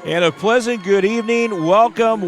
And a pleasant good evening. Welcome,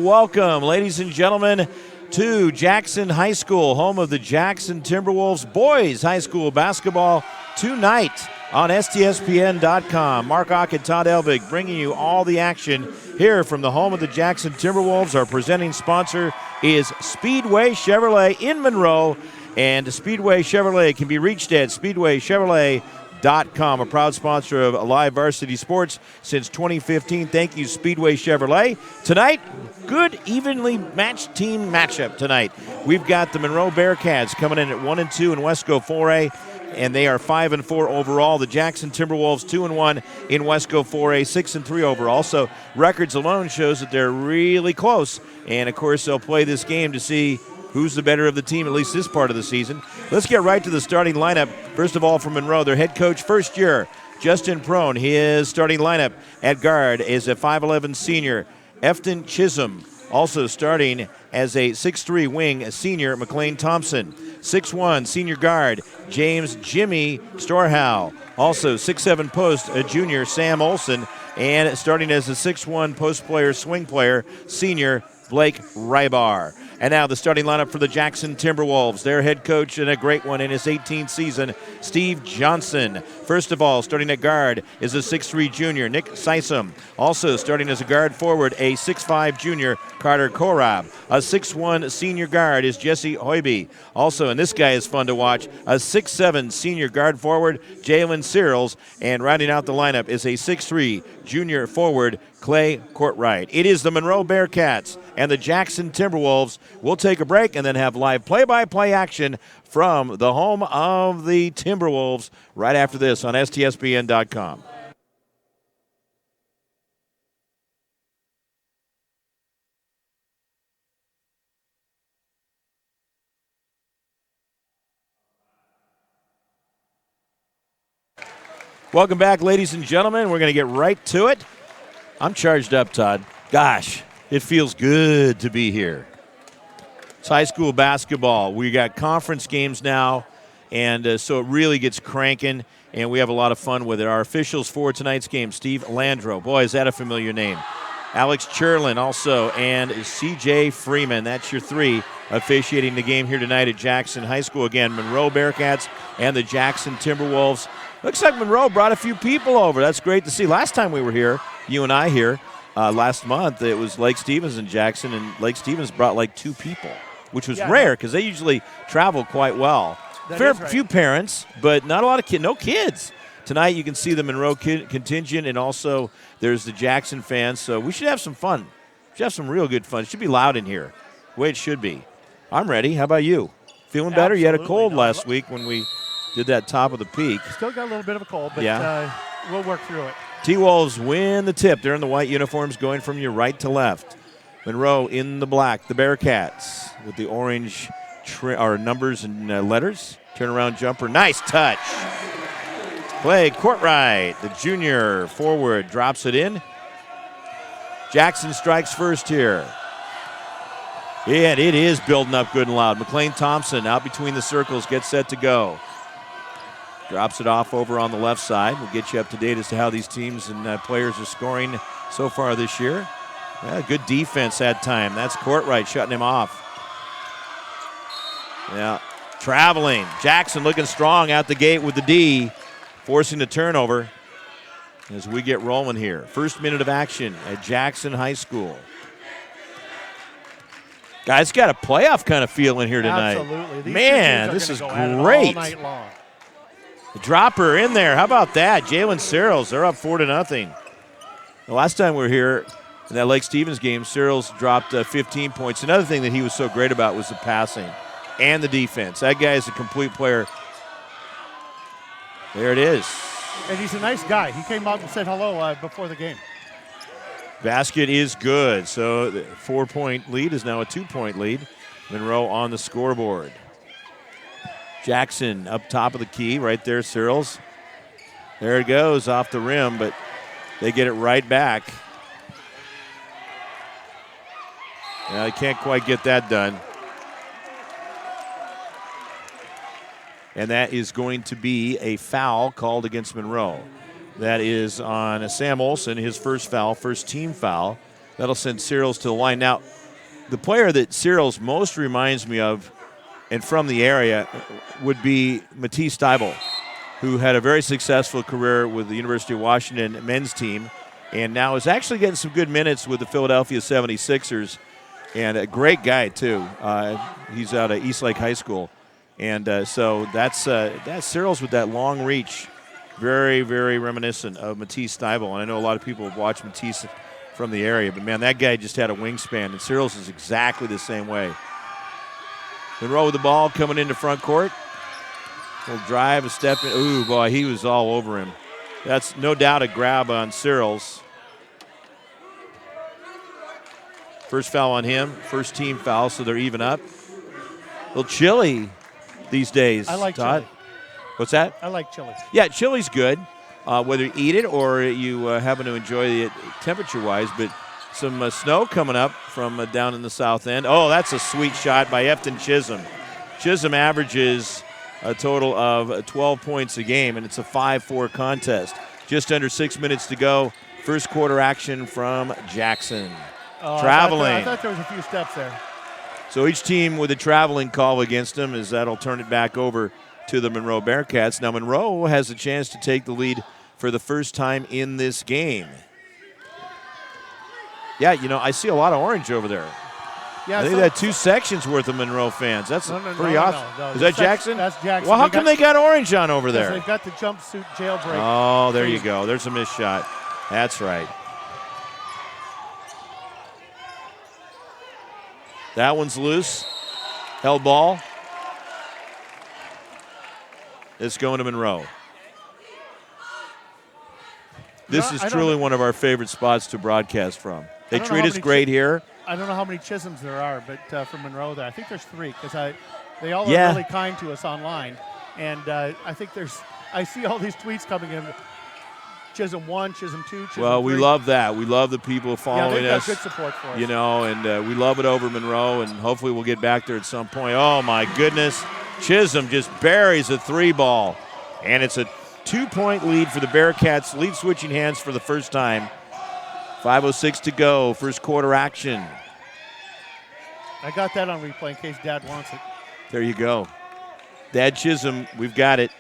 ladies and gentlemen, to Jackson High School, home of the Jackson Timberwolves boys high school basketball tonight on STSPN.com. Mark Ock and Todd Elvig bringing you all the action here from the home of the Jackson Timberwolves. Our presenting sponsor is Speedway Chevrolet in Monroe, and Speedway Chevrolet can be reached at speedwaychevrolet.com, a proud sponsor of Live Varsity Sports since 2015. Thank you, Speedway Chevrolet. Tonight, good evenly matched team matchup tonight. We've got the Monroe Bearcats coming in at 1-2 in Wesco 4A, and they are 5-4 overall. The Jackson Timberwolves 2-1 in Wesco 4A, 6-3 overall. So records alone shows that they're really close. And of course, they'll play this game to see who's the better of the team, at least this part of the season. Let's get right to the starting lineup. First of all, from Monroe, their head coach, first year, Justin Prone. His starting lineup at guard is a 5'11 senior, Efton Chisholm. Also starting as a 6'3 wing, senior, McLean Thompson. 6'1 senior guard, James Jimmy Storhow. Also 6'7 post, a junior, Sam Olson. And starting as a 6'1 post player, swing player, senior, Blake Rybar. And now the starting lineup for the Jackson Timberwolves. Their head coach, and a great one in his 18th season, Steve Johnson. First of all, starting at guard is a 6'3 junior, Nick Sysom. Also starting as a guard forward, a 6'5 junior, Carter Korab. A 6'1 senior guard is Jesse Hoiby. Also, and this guy is fun to watch, a 6'7 senior guard forward, Jalen Searles. And rounding out the lineup is a 6'3 junior forward, Clay Courtwright. It is the Monroe Bearcats and the Jackson Timberwolves. We'll take a break and then have live play-by-play action from the home of the Timberwolves right after this on STSPN.com. Welcome back, ladies and gentlemen. We're going to get right to it. I'm charged up, Todd. Gosh, it feels good to be here. It's high school basketball. We got conference games now, and so it really gets cranking, and we have a lot of fun with it. Our officials for tonight's game, Steve Landro. Boy, is that a familiar name. Alex Cherlin also, and C.J. Freeman. That's your three officiating the game here tonight at Jackson High School. Again, Monroe Bearcats and the Jackson Timberwolves. Looks like Monroe brought a few people over. That's great to see. Last time we were here, you and I here, last month, it was Lake Stevens and Jackson, and Lake Stevens brought like two people, which was rare because they usually travel quite well. Fair few parents, but not a lot of kids. No kids. Tonight you can see the Monroe contingent, and also there's the Jackson fans, so we should have some fun. We should have some real good fun. It should be loud in here, the way it should be. I'm ready. How about you? Feeling better? Absolutely. You had a cold last week when we did that top of the peak. Still got a little bit of a cold, but we'll work through it. T-Wolves win the tip. They're in the white uniforms going from your right to left. Monroe in the black. The Bearcats with the orange numbers and letters. Turnaround jumper. Nice touch. Clay Courtwright, the junior forward, drops it in. Jackson strikes first here. And it is building up good and loud. McLean Thompson out between the circles, gets set to go. Drops it off over on the left side. We'll get you up to date as to how these teams and players are scoring so far this year. Yeah, good defense that time. That's Courtwright shutting him off. Yeah, traveling. Jackson looking strong out the gate with the D, forcing the turnover as we get rolling here. First minute of action at Jackson High School. Guys, got a playoff kind of feel in here tonight. Absolutely. Man, this is great. All night long. The dropper in there. How about that? Jalen Searles, they're up 4-0. The last time we were here in that Lake Stevens game, Searles dropped 15 points. Another thing that he was so great about was the passing and the defense. That guy is a complete player. There it is. And he's a nice guy. He came out and said hello before the game. Basket is good. So the 4-point lead is now a 2-point lead. Monroe on the scoreboard. Jackson up top of the key right there, Searles. There it goes off the rim, but they get it right back. Yeah, they can't quite get that done. And that is going to be a foul called against Monroe. That is on Sam Olson, his first foul, first team foul. That'll send Searles to the line. Now, the player that Searles most reminds me of and from the area would be Matisse Steibel, who had a very successful career with the University of Washington men's team and now is actually getting some good minutes with the Philadelphia 76ers. And a great guy, too. He's out of Eastlake High School. And so that's Searles with that long reach. Very, very reminiscent of Matisse Steibel. And I know a lot of people have watched Matisse from the area. But, man, that guy just had a wingspan. And Searles is exactly the same way. Monroe with the ball coming into front court. We'll drive a step in. Ooh, boy, he was all over him. That's no doubt a grab on Searles. First foul on him, first team foul, so they're even up. A little chilly these days, I like Todd. chili. What's that? I like chili. Yeah, chili's good, whether you eat it or you happen to enjoy it temperature-wise. But some snow coming up from down in the south end. Oh, that's a sweet shot by Efton Chisholm. Chisholm averages a total of 12 points a game, and it's a 5-4 contest. Just under 6 minutes to go. First quarter action from Jackson. Traveling. I thought there was a few steps there. So each team with a traveling call against them, as that'll turn it back over to the Monroe Bearcats. Now Monroe has a chance to take the lead for the first time in this game. Yeah, you know, I see a lot of orange over there. Yeah, I think that 2 sections worth of Monroe fans. That's pretty awesome. No. Is that Jackson? That's Jackson. Well, how come they got orange on over there? They've got the jumpsuit jailbreak. Oh, there you go. There's a missed shot. That's right. That one's loose. Held ball. It's going to Monroe. This is truly one of our favorite spots to broadcast from. They treat us great here. I don't know how many Chisholms there are, but from Monroe there, I think there's 3 because they all are really kind to us online. And I think I see all these tweets coming in. Chisholm 1, Chisholm 2, Chisholm 3. Well, we love that. We love the people following they've got us. good support for us. You know, and we love it over Monroe, and hopefully we'll get back there at some point. Oh, my goodness. Chisholm just buries a 3-ball, and it's a 2-point lead for the Bearcats. Lead switching hands for the first time. 5:06 to go, first quarter action. I got that on replay in case Dad wants it. There you go. Dad Chisholm, we've got it.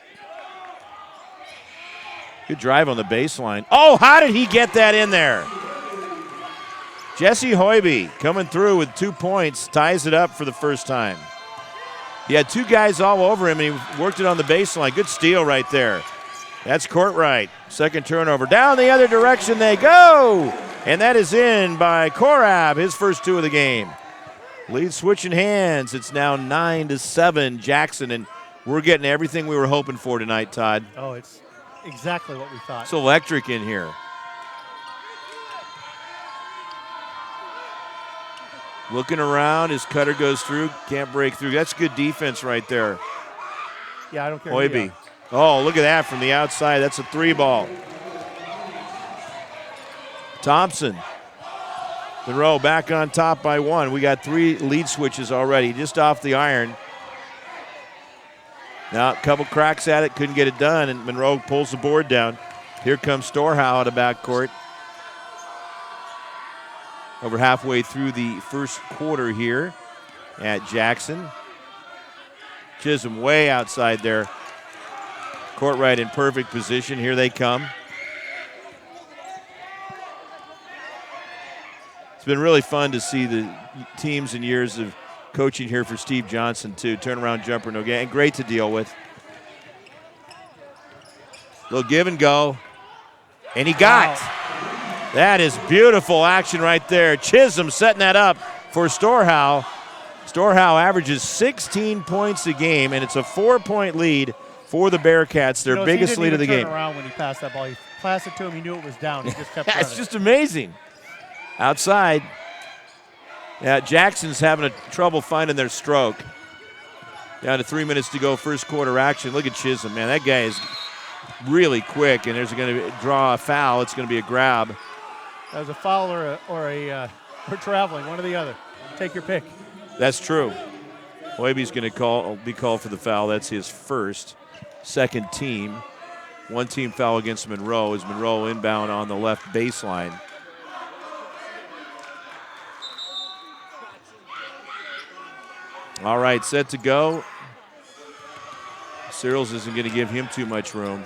Good drive on the baseline. Oh, how did he get that in there? Jesse Hoiby coming through with 2 points, ties it up for the first time. He had 2 guys all over him, and he worked it on the baseline. Good steal right there. That's Courtright. Second turnover. Down the other direction they go. And that is in by Korab, his first 2 of the game. Lead switching hands. It's now 9-7 Jackson, and we're getting everything we were hoping for tonight, Todd. Oh, it's exactly what we thought. It's electric in here. Looking around as Cutter goes through. Can't break through. That's good defense right there. Yeah, I don't care. Hoiby. Oh, look at that from the outside. That's a 3-ball. Thompson. Monroe back on top by 1. We got 3 lead switches already, just off the iron. Now, a couple cracks at it, couldn't get it done, and Monroe pulls the board down. Here comes Storhow out of backcourt. Over halfway through the first quarter here at Jackson. Chisholm way outside there. Courtright in perfect position. Here they come. It's been really fun to see the teams and years of coaching here for Steve Johnson, too. Turnaround jumper, no game. Great to deal with. Little give and go. And he got. Wow. That is beautiful action right there. Chisholm setting that up for Storhow. Storhow averages 16 points a game, and it's a 4-point lead for the Bearcats, their biggest lead of the game. He didn't even turn around when he passed that ball. He passed it to him. He knew it was down. He just kept running. It's just amazing. Outside. Yeah, Jackson's having trouble finding their stroke. Down to 3 minutes to go, first quarter action. Look at Chisholm, man. That guy is really quick, and there's going to draw a foul. It's going to be a grab. That was a foul or traveling, one or the other. Take your pick. That's true. Hoiby's going to be called for the foul. That's his first. Second team. One team foul against Monroe as Monroe inbound on the left baseline. All right, set to go. Searles isn't going to give him too much room.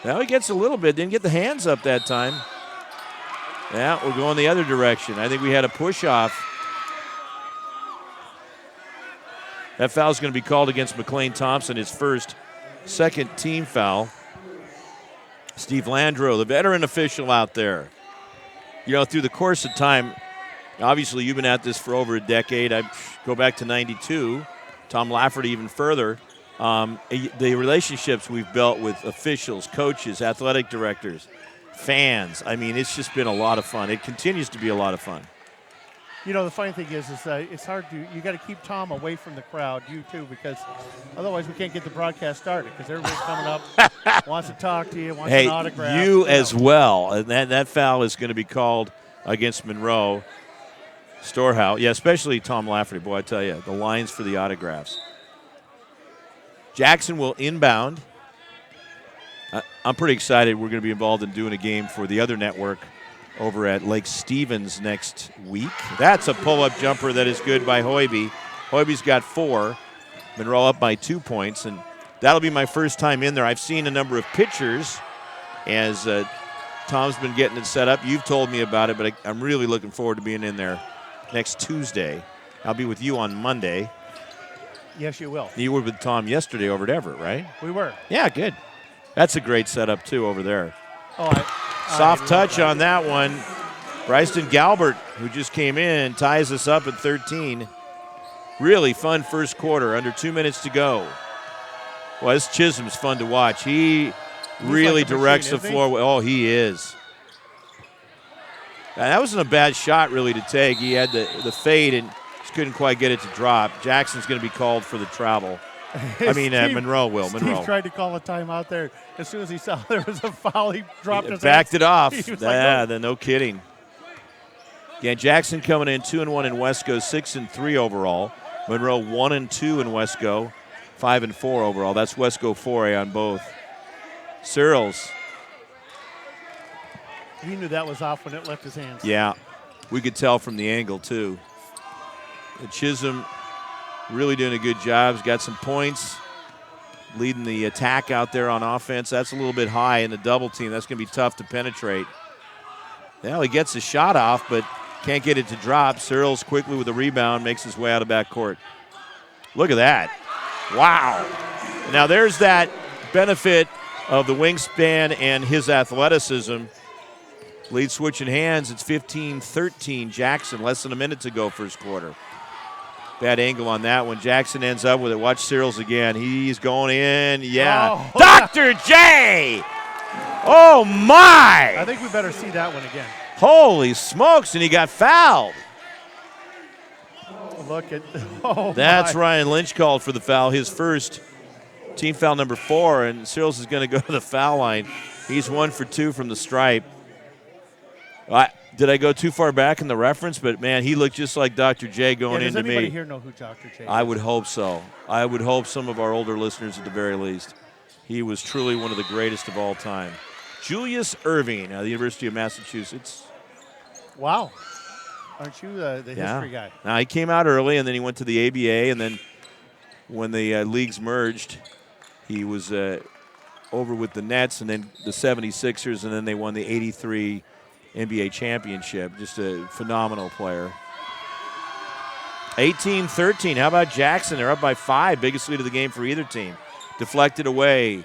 Now he gets a little bit, didn't get the hands up that time. Yeah, we're going the other direction. I think we had a push off. That foul's going to be called against McLean Thompson, his second team foul. Steve Landreau, the veteran official out there. You know, through the course of time, obviously you've been at this for over a decade. I go back to 92, Tom Lafferty even further. The relationships we've built with officials, coaches, athletic directors, fans, I mean, it's just been a lot of fun. It continues to be a lot of fun. You know, the funny thing is it's hard you got to keep Tom away from the crowd, you too, because otherwise we can't get the broadcast started because everybody's coming up, wants to talk to you, wants an autograph. You as well. And that foul is going to be called against Monroe. Storehouse, yeah, especially Tom Lafferty. Boy, I tell you, the lines for the autographs. Jackson will inbound. I'm pretty excited. We're going to be involved in doing a game for the other network over at Lake Stevens next week. That's a pull-up jumper that is good by Hoiby. Hoiby's got 4. Monroe up by 2 points, and that'll be my first time in there. I've seen a number of pictures as Tom's been getting it set up. You've told me about it, but I'm really looking forward to being in there next Tuesday. I'll be with you on Monday. Yes, you will. You were with Tom yesterday over at Everett, right? We were. Yeah, good. That's a great setup, too, over there. Oh, Soft touch on that one. Bryson Galbert, who just came in, ties us up at 13. Really fun first quarter, under 2 minutes to go. Well, this Chisholm's fun to watch. He's really directs the floor. Oh, he is. Now, that wasn't a bad shot, really, to take. He had the fade and just couldn't quite get it to drop. Jackson's going to be called for the travel. Monroe will. Steve tried to call a timeout there. As soon as he saw there was a foul, he dropped his backed hands. it off. Yeah, no kidding. Yeah, Jackson coming in 2-1 in Wesco, 6-3 overall. Monroe 1-2 in Wesco, 5-4 overall. That's Wesco 4A on both. Searles. He knew that was off when it left his hands. Yeah, we could tell from the angle too. Chisholm really doing a good job. He's got some points, leading the attack out there on offense. That's a little bit high in the double team. That's going to be tough to penetrate. Well, he gets the shot off, but can't get it to drop. Searles quickly with a rebound, makes his way out of backcourt. Look at that. Wow. Now there's that benefit of the wingspan and his athleticism. Lead switching hands. It's 15-13 Jackson. Less than a minute to go first quarter. Bad angle on that one. Jackson ends up with it. Watch Searles again. He's going in. Yeah. Oh. Dr. J! Oh, my! I think we better see that one again. Holy smokes, and he got fouled. Look at That's Ryan Lynch called for the foul, his first team foul number 4, and Searles is going to go to the foul line. He's 1 for 2 from the stripe. Did I go too far back in the reference? But, man, he looked just like Dr. J going into me. Does anybody here know who Dr. J is? I would hope so. I would hope some of our older listeners at the very least. He was truly one of the greatest of all time. Julius Erving, the University of Massachusetts. Wow. Aren't you the history guy? Now, he came out early, and then he went to the ABA, and then when the leagues merged, he was over with the Nets and then the 76ers, and then they won the 83 NBA championship. Just a phenomenal player. 18-13. How about Jackson? They're up by 5. Biggest lead of the game for either team. Deflected away.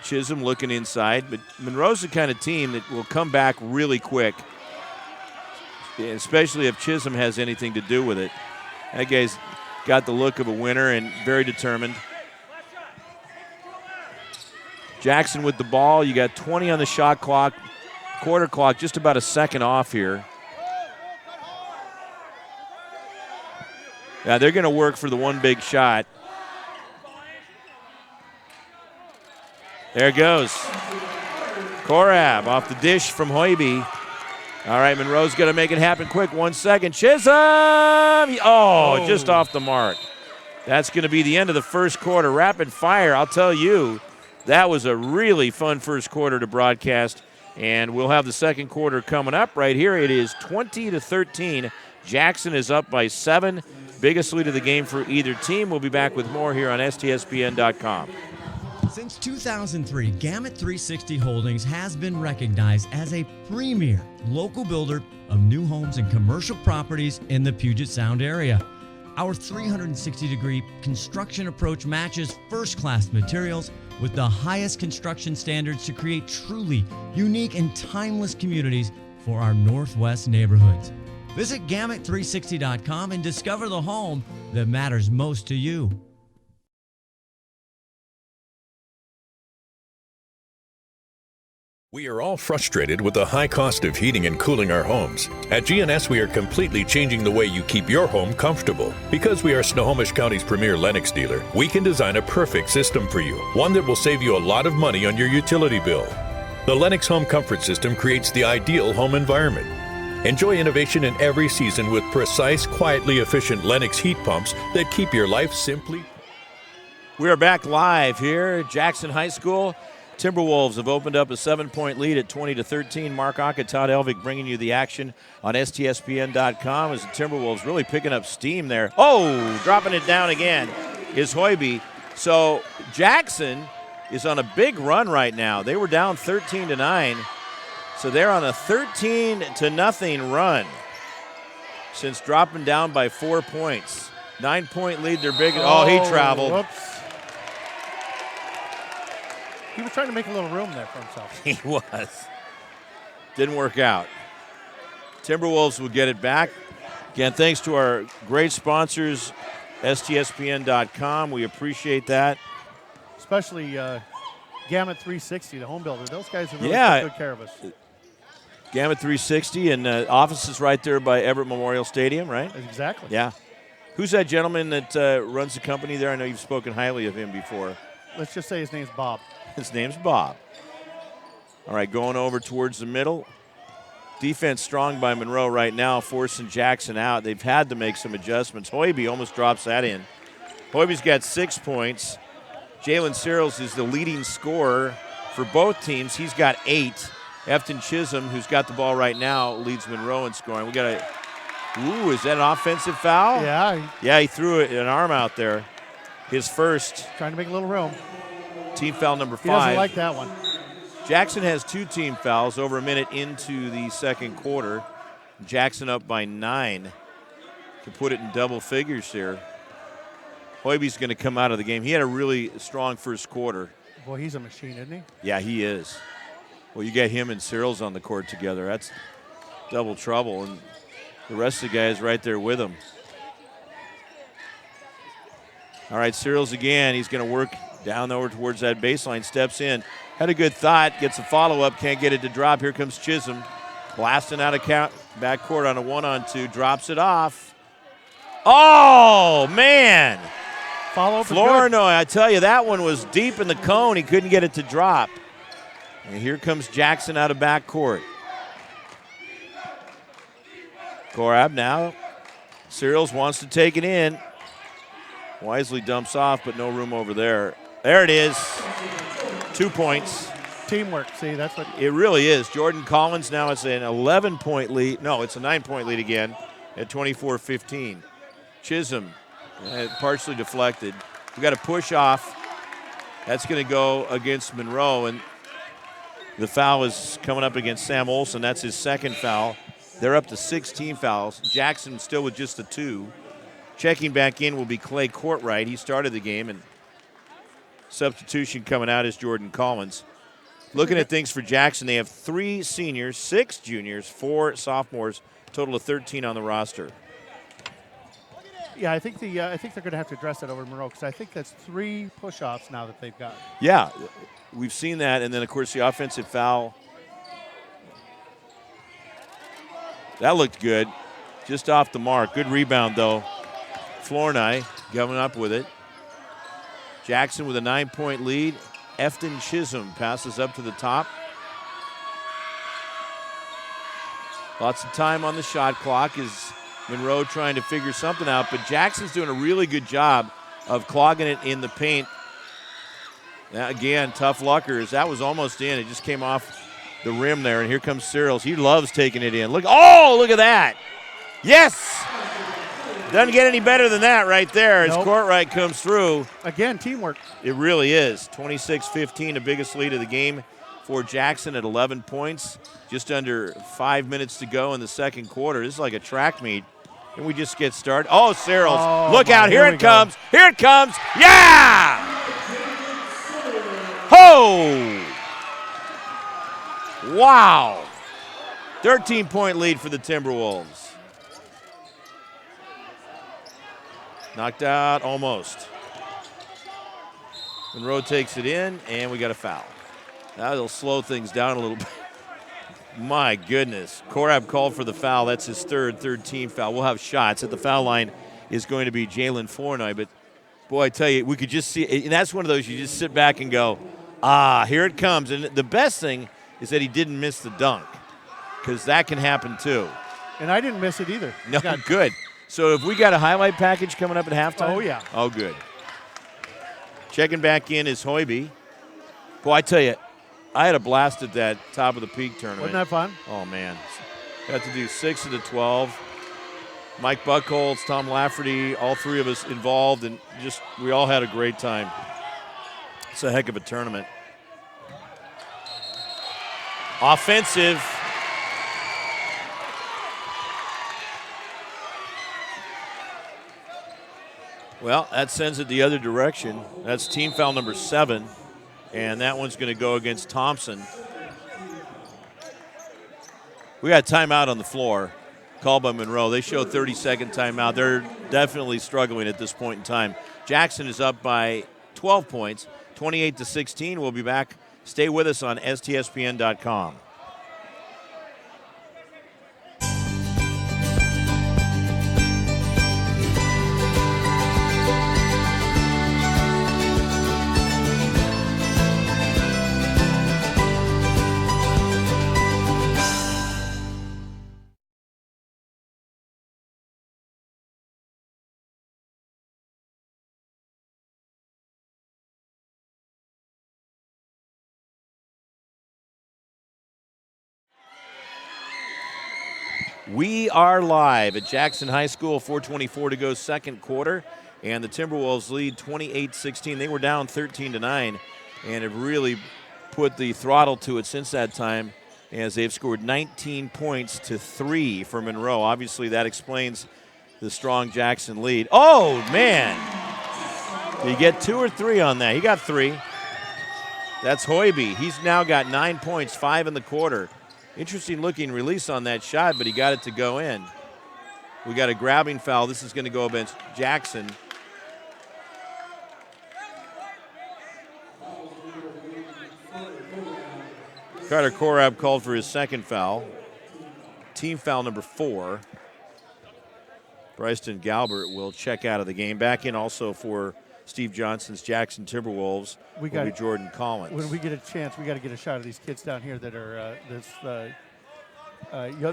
Chisholm looking inside. But Monroe's the kind of team that will come back really quick, especially if Chisholm has anything to do with it. That guy's got the look of a winner and very determined. Jackson with the ball. You got 20 on the shot clock. Quarter clock, just about a second off here. Yeah, they're going to work for the one big shot. There it goes. Korab off the dish from Hoiby. All right, Monroe's going to make it happen quick. 1 second. Chisholm! Oh, just off the mark. That's going to be the end of the first quarter. Rapid fire, I'll tell you. That was a really fun first quarter to broadcast, and we'll have the second quarter coming up right here. It is 20-13. Jackson is up by 7. Biggest lead of the game for either team. We'll be back with more here on STSPN.com. Since 2003, Gamut 360 Holdings has been recognized as a premier local builder of new homes and commercial properties in the Puget Sound area. Our 360-degree construction approach matches first-class materials with the highest construction standards to create truly unique and timeless communities for our Northwest neighborhoods. Visit Gamut360.com and discover the home that matters most to you. We are all frustrated with the high cost of heating and cooling our homes. At GNS, we are completely changing the way you keep your home comfortable. Because we are Snohomish County's premier Lennox dealer, we can design a perfect system for you, one that will save you a lot of money on your utility bill. The Lennox Home Comfort System creates the ideal home environment. Enjoy innovation in every season with precise, quietly efficient Lennox heat pumps that keep your life simply. We are back live here at Jackson High School. Timberwolves have opened up a 7-point lead at 20-13. Mark Aka, Todd Elvig bringing you the action on STSPN.com as the Timberwolves really picking up steam there. Oh, dropping it down again is Hoiby. So Jackson is on a big run right now. They were down 13-9. So they're on a 13-0 run since dropping down by 4 points. 9-point lead, they're big. Oh, he traveled. Whoops. He was trying to make a little room there for himself. He was. Didn't work out. Timberwolves will get it back. Again, thanks to our great sponsors, STSPN.com. We appreciate that. Especially Gamut 360, the home builder. Those guys have really took good care of us. Gamut 360 and offices right there by Everett Memorial Stadium, right? Exactly. Yeah. Who's that gentleman that runs the company there? I know you've spoken highly of him before. Let's just say his name's Bob. His name's Bob. All right, going over towards the middle. Defense strong by Monroe right now, forcing Jackson out. They've had to make some adjustments. Hoiby almost drops that in. Hoiby's got 6 points. Jalen Searles is the leading scorer for both teams. He's got 8. Efton Chisholm, who's got the ball right now, leads Monroe in scoring. We got is that an offensive foul? Yeah. He threw an arm out there. His first. Trying to make a little room. Team foul number 5. He doesn't like that one. Jackson has 2 team fouls over a minute into the second quarter. Jackson up by 9 to put it in double figures here. Hoiby's going to come out of the game. He had a really strong first quarter. Boy, he's a machine, isn't he? Yeah, he is. Well, you got him and Searles on the court together. That's double trouble, and the rest of the guys right there with him. All right, Searles again. He's going to work down over towards that baseline, steps in. Had a good thought, gets a follow-up, can't get it to drop. Here comes Chisholm, blasting out of backcourt on a 1-on-2, drops it off. Oh, man. Follow Florino, I tell you, that one was deep in the cone. He couldn't get it to drop. And here comes Jackson out of backcourt. Korab now. Searles wants to take it in. Wisely dumps off, but no room over there. There it is. 2 points. Teamwork, see, that's what. It really is. Jordan Collins now it's an 11-point lead. No, it's a 9-point lead again at 24-15. Chisholm partially deflected. We got a push off. That's going to go against Monroe, and the foul is coming up against Sam Olson. That's his second foul. They're up to 16 fouls. Jackson still with just the 2. Checking back in will be Clay Courtwright. He started the game, and substitution coming out is Jordan Collins. Looking at things for Jackson, they have 3 seniors, 6 juniors, 4 sophomores, total of 13 on the roster. Yeah, I think they're going to have to address that over Monroe because I think that's 3 push-offs now that they've got. Yeah, we've seen that, and then, of course, the offensive foul. That looked good. Just off the mark. Good rebound, though. Flournoy coming up with it. Jackson with a 9-point lead. Efton Chisholm passes up to the top. Lots of time on the shot clock as Monroe trying to figure something out, but Jackson's doing a really good job of clogging it in the paint. Now, again, tough luckers. That was almost in. It just came off the rim there, and here comes Searles. He loves taking it in. Look at that. Yes! Doesn't get any better than that right there as Courtright comes through. Again, teamwork. It really is. 26-15, the biggest lead of the game for Jackson at 11 points. Just under 5 minutes to go in the second quarter. This is like a track meet. And we just get started. Oh, Searles. Look out. Here it comes. Here it comes. Yeah! Ho! Wow. 13-point lead for the Timberwolves. Knocked out almost. Monroe takes it in, and we got a foul. That'll slow things down a little bit. My goodness. Korab called for the foul. That's his third team foul. We'll have shots. At the foul line is going to be Jalen Flournoy. But, boy, I tell you, we could just see it. And that's one of those you just sit back and go, here it comes. And the best thing is that he didn't miss the dunk, because that can happen too. And I didn't miss it either. No, good. So have we got a highlight package coming up at halftime? Oh, yeah. Oh, good. Checking back in is Hoiby. Boy, I tell you, I had a blast at that top of the peak tournament. Wasn't that fun? Oh, man. Got to do 6 of the 12. Mike Buckholz, Tom Lafferty, all three of us involved, and just we all had a great time. It's a heck of a tournament. Offensive. Well, that sends it the other direction. That's team foul number 7, and that one's going to go against Thompson. We got a timeout on the floor called by Monroe. They show 30-second timeout. They're definitely struggling at this point in time. Jackson is up by 12 points, 28-16. We'll be back. Stay with us on STSPN.com. We are live at Jackson High School, 4:24 to go, second quarter, and the Timberwolves lead 28-16. They were down 13-9 and have really put the throttle to it since that time, as they've scored 19 points to 3 for Monroe. Obviously, that explains the strong Jackson lead. Oh, man. Did he get 2 or 3 on that? He got 3. That's Hoiby. He's now got 9 points, 5 in the quarter. Interesting looking release on that shot, but he got it to go in. We got a grabbing foul. This is going to go against Jackson. Carter Korab called for his second foul. Team foul number 4. Bryson Galbert will check out of the game. Back in also for Steve Johnson's Jackson Timberwolves will be Jordan Collins. When we get a chance, we got to get a shot of these kids down here that are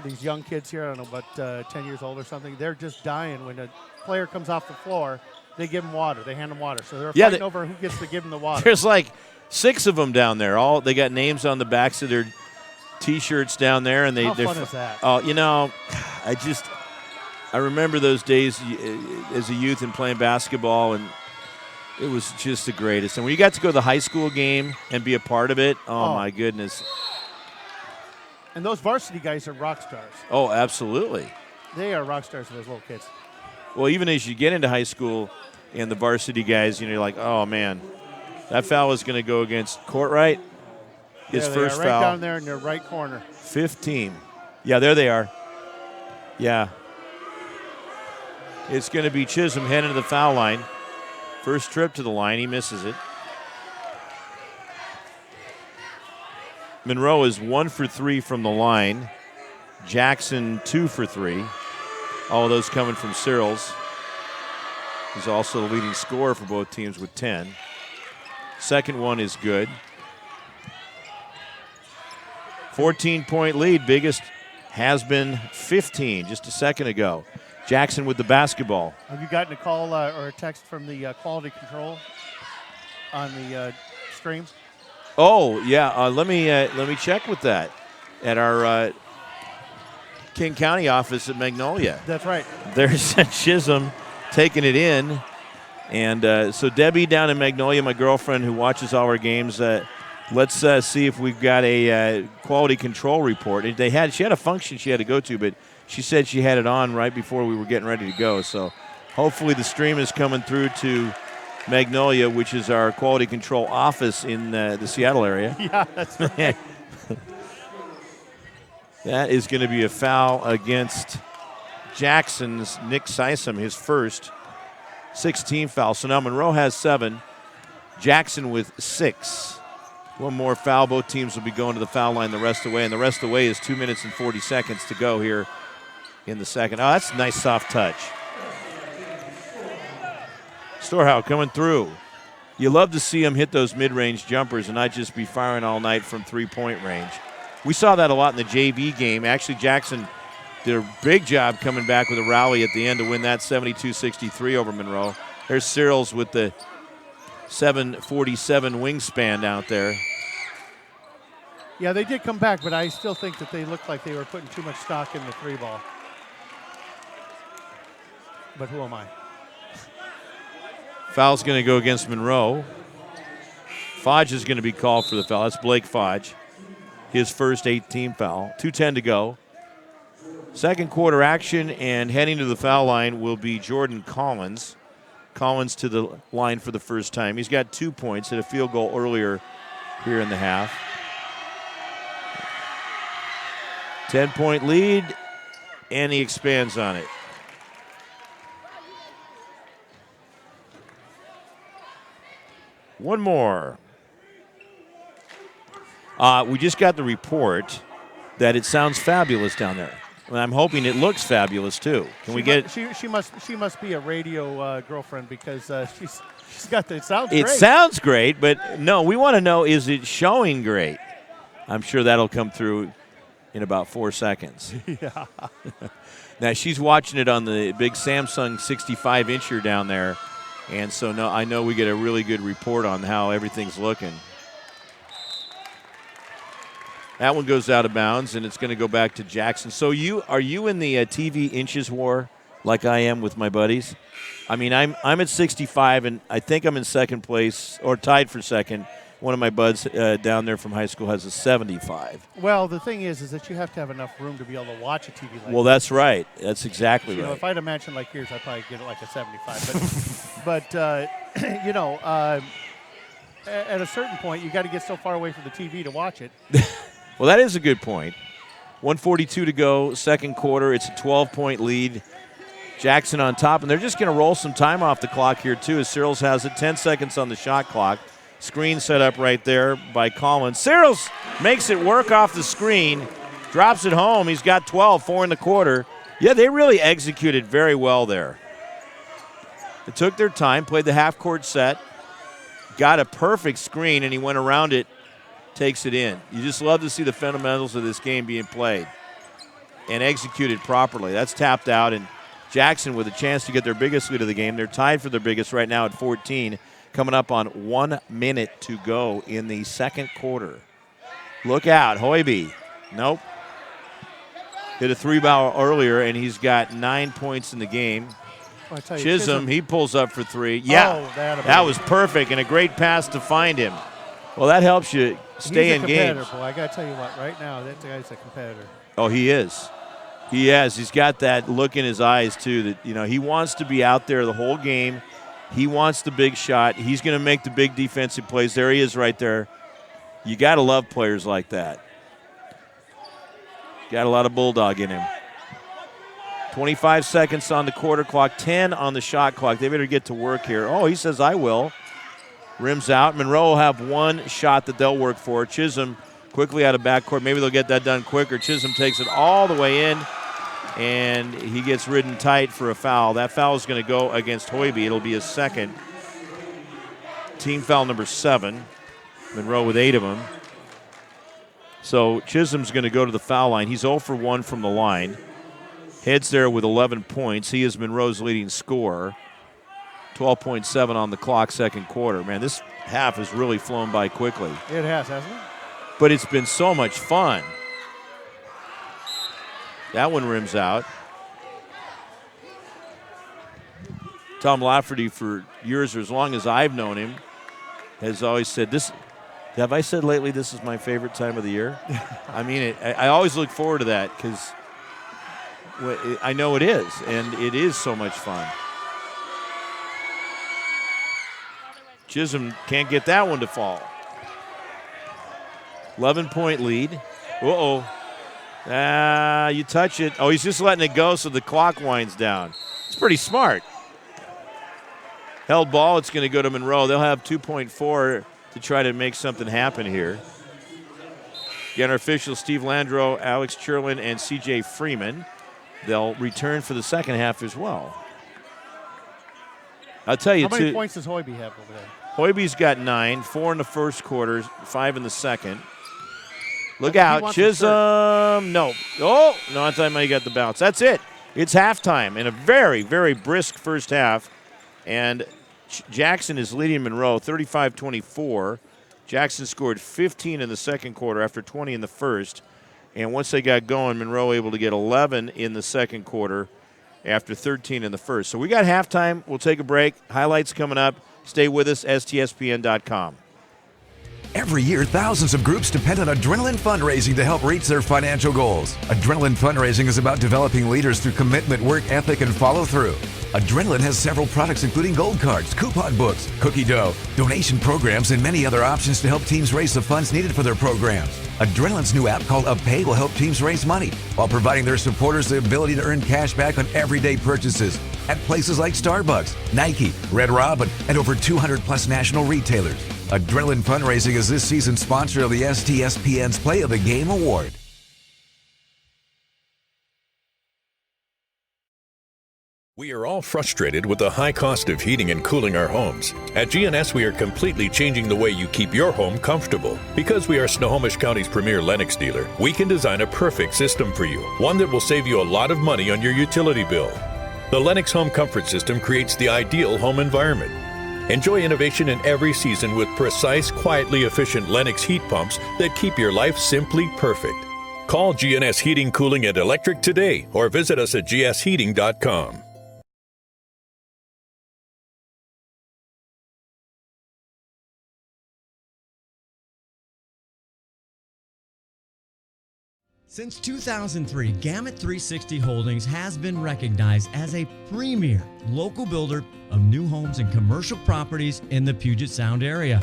these young kids here. I don't know, about 10 years old or something. They're just dying when a player comes off the floor. They give them water. They hand them water. So they're fighting over who gets to give them the water. There's like 6 of them down there. They got names on the backs of their T-shirts down there, and how fun is that? Oh, you know, I remember those days as a youth and playing basketball, and it was just the greatest. And when you got to go to the high school game and be a part of it, oh my goodness. And those varsity guys are rock stars. Oh, absolutely. They are rock stars for those little kids. Well, even as you get into high school and the varsity guys, you're like, oh, man, that foul is going to go against Courtright. His first right foul. Down there in their right corner. 15. Yeah, there they are. Yeah. It's going to be Chisholm heading to the foul line. First trip to the line, he misses it. Monroe is 1 for 3 from the line. Jackson 2 for 3. All of those coming from Searles. He's also the leading scorer for both teams with 10. Second one is good. 14-point lead. Biggest has been 15 just a second ago. Jackson with the basketball. Have you gotten a call or a text from the quality control on the stream? Oh, yeah. Let me check with that at our King County office at Magnolia. That's right. There's Chisholm taking it in. And so Debbie down in Magnolia, my girlfriend who watches all our games, let's see if we've got a quality control report. She had a function she had to go to, but she said she had it on right before we were getting ready to go. So hopefully the stream is coming through to Magnolia, which is our quality control office in the Seattle area. Yeah, that's right. That is going to be a foul against Jackson's Nick Sysom, his first 16 foul. So now Monroe has 7, Jackson with 6. One more foul. Both teams will be going to the foul line the rest of the way, and the rest of the way is 2 minutes and 40 seconds to go here in the second. Oh, that's a nice soft touch. Storehouse coming through. You love to see him hit those mid-range jumpers and not just be firing all night from three-point range. We saw that a lot in the JV game. Actually, Jackson did a big job coming back with a rally at the end to win that 72-63 over Monroe. There's Searles with the 7'47" wingspan out there. Yeah, they did come back, but I still think that they looked like they were putting too much stock in the 3-ball. But who am I? Foul's going to go against Monroe. Fodge is going to be called for the foul. That's Blake Fodge, his first 18 foul. 2:10 to go. Second quarter action, and heading to the foul line will be Jordan Collins. Collins to the line for the first time. He's got 2 points, hit a field goal earlier here in the half. 10-point lead, and he expands on it. One more. We just got the report that it sounds fabulous down there. And I'm hoping it looks fabulous too. Can we get it? She must be a radio girlfriend because she's got the, it sounds great. It sounds great, but no, we want to know, is it showing great? I'm sure that'll come through in about 4 seconds. Yeah. Now she's watching it on the big Samsung 65-incher down there, and so no, I know we get a really good report on how everything's looking. That one goes out of bounds, and it's going to go back to Jackson. So are you in the TV inches war like I am with my buddies? I mean, I'm at 65, and I think I'm in second place or tied for second. One of my buds down there from high school has a 75. Well, the thing is that you have to have enough room to be able to watch a TV like Well, that's right. That's exactly right. You know, if I had a mansion like yours, I'd probably get it like a 75. But you know, at a certain point, you got to get so far away from the TV to watch it. Well, that is a good point. 1:42 to go, second quarter. It's a 12-point lead. Jackson on top, and they're just going to roll some time off the clock here, too, as Searles has it. 10 seconds on the shot clock. Screen set up right there by Collins. Searles makes it work off the screen, drops it home. He's got 12, 4 in the quarter. Yeah, they really executed very well there. They took their time, played the half-court set, got a perfect screen, and he went around it, takes it in. You just love to see the fundamentals of this game being played and executed properly. That's tapped out, and Jackson with a chance to get their biggest lead of the game. They're tied for their biggest right now at 14, coming up on 1 minute to go in the second quarter. Look out, Hoiby. Nope. Hit a 3-ball earlier, and he's got 9 points in the game. Chisholm, he pulls up for 3. Yeah, that was perfect, and a great pass to find him. Well, that helps you stay in games. He's a competitor, boy. I got to tell you what, right now, that guy's a competitor. Oh, he is. He has. He's got that look in his eyes, too, that, you know, he wants to be out there the whole game. He wants the big shot. He's going to make the big defensive plays. There he is right there. You got to love players like that. Got a lot of bulldog in him. 25 seconds on the quarter clock, 10 on the shot clock. They better get to work here. Oh, he says, I will. Rims out. Monroe will have one shot that they'll work for. Chisholm quickly out of backcourt. Maybe they'll get that done quicker. Chisholm takes it all the way in, and he gets ridden tight for a foul. That foul is going to go against Hoiby. It'll be his second. Team foul number 7. Monroe with 8 of them. So Chisholm's going to go to the foul line. He's 0 for 1 from the line. Heads there with 11 points. He is Monroe's leading scorer. 12.7 on the clock, second quarter. Man, this half has really flown by quickly. It has, hasn't it? But it's been so much fun. That one rims out. Tom Lafferty, for years or as long as I've known him, has always said this. Have I said lately this is my favorite time of the year? I mean, I always look forward to that because I know it is, and it is so much fun. Chisholm can't get that one to fall. 11-point lead. Uh-oh. You touch it. Oh, he's just letting it go so the clock winds down. It's pretty smart. Held ball, it's going to go to Monroe. They'll have 2.4 to try to make something happen here. Again, our officials, Steve Landreau, Alex Cherlin, and C.J. Freeman. They'll return for the second half as well. I'll tell you, how many points does Hoiby have over there? Hoiby's got 9, 4 in the first quarter, 5 in the second. Look out, Chisholm. No. Oh, no, I thought he got the bounce. That's it. It's halftime in a very, very brisk first half. And Jackson is leading Monroe 35-24. Jackson scored 15 in the second quarter after 20 in the first. And once they got going, Monroe able to get 11 in the second quarter after 13 in the first. So we got halftime. We'll take a break. Highlights coming up. Stay with us, STSPN.com. Every year, thousands of groups depend on Adrenaline Fundraising to help reach their financial goals. Adrenaline Fundraising is about developing leaders through commitment, work ethic, and follow-through. Adrenaline has several products including gold cards, coupon books, cookie dough, donation programs, and many other options to help teams raise the funds needed for their programs. Adrenaline's new app called UpPay will help teams raise money while providing their supporters the ability to earn cash back on everyday purchases at places like Starbucks, Nike, Red Robin, and over 200+ national retailers. Adrenaline Fundraising is this season's sponsor of the STSPN's Play of the Game Award. We are all frustrated with the high cost of heating and cooling our homes. At GNS, we are completely changing the way you keep your home comfortable. Because we are Snohomish County's premier Lennox dealer, we can design a perfect system for you, one that will save you a lot of money on your utility bill. The Lennox Home Comfort System creates the ideal home environment. Enjoy innovation in every season with precise, quietly efficient Lennox heat pumps that keep your life simply perfect. Call GNS Heating, Cooling, and Electric today or visit us at gsheating.com. Since 2003, Gamut 360 Holdings has been recognized as a premier local builder of new homes and commercial properties in the Puget Sound area.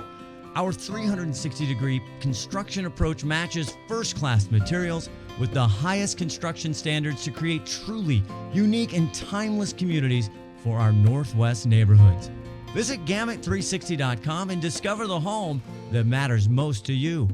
Our 360-degree construction approach matches first-class materials with the highest construction standards to create truly unique and timeless communities for our Northwest neighborhoods. Visit Gamut360.com and discover the home that matters most to you.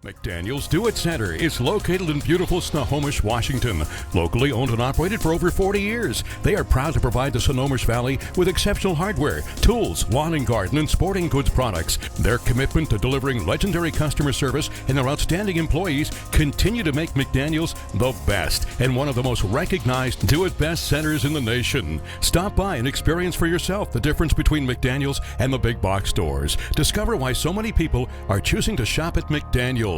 McDaniel's Do-It Center is located in beautiful Snohomish, Washington. Locally owned and operated for over 40 years, they are proud to provide the Snohomish Valley with exceptional hardware, tools, lawn and garden, and sporting goods products. Their commitment to delivering legendary customer service and their outstanding employees continue to make McDaniel's the best and one of the most recognized Do-It-Best centers in the nation. Stop by and experience for yourself the difference between McDaniel's and the big box stores. Discover why so many people are choosing to shop at McDaniel's.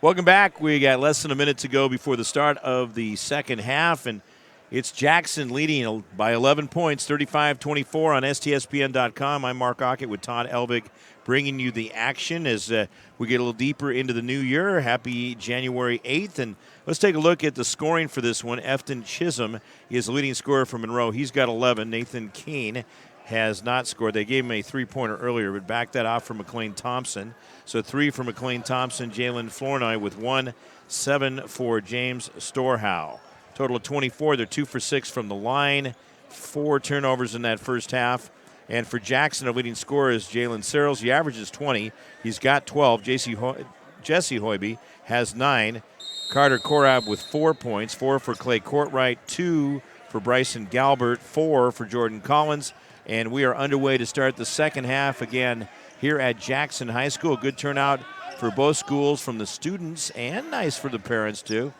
Welcome back. We got less than a minute to go before the start of the second half, and it's Jackson leading by 11 points, 35-24 on STSPN.com. I'm Mark Ockett with Todd Elvig bringing you the action as we get a little deeper into the new year. Happy January 8th, and let's take a look at the scoring for this one. Efton Chisholm is the leading scorer for Monroe. He's got 11. Nathan Kane has not scored. They gave him a three-pointer earlier, but backed that off from McLean Thompson. So 3 for McLean Thompson, Jalen Flournoy with 1, 7 for James Storehow. Total of 24. They're 2 for 6 from the line. 4 turnovers in that first half. And for Jackson, the leading scorer is Jalen Searles. He averages 20. He's got 12. Jesse Hoiby has 9. Carter Korab with 4 points. 4 for Clay Courtright. 2 for Bryson Galbert. 4 for Jordan Collins. And we are underway to start the second half again here at Jackson High School. Good turnout for both schools from the students, and nice for the parents too.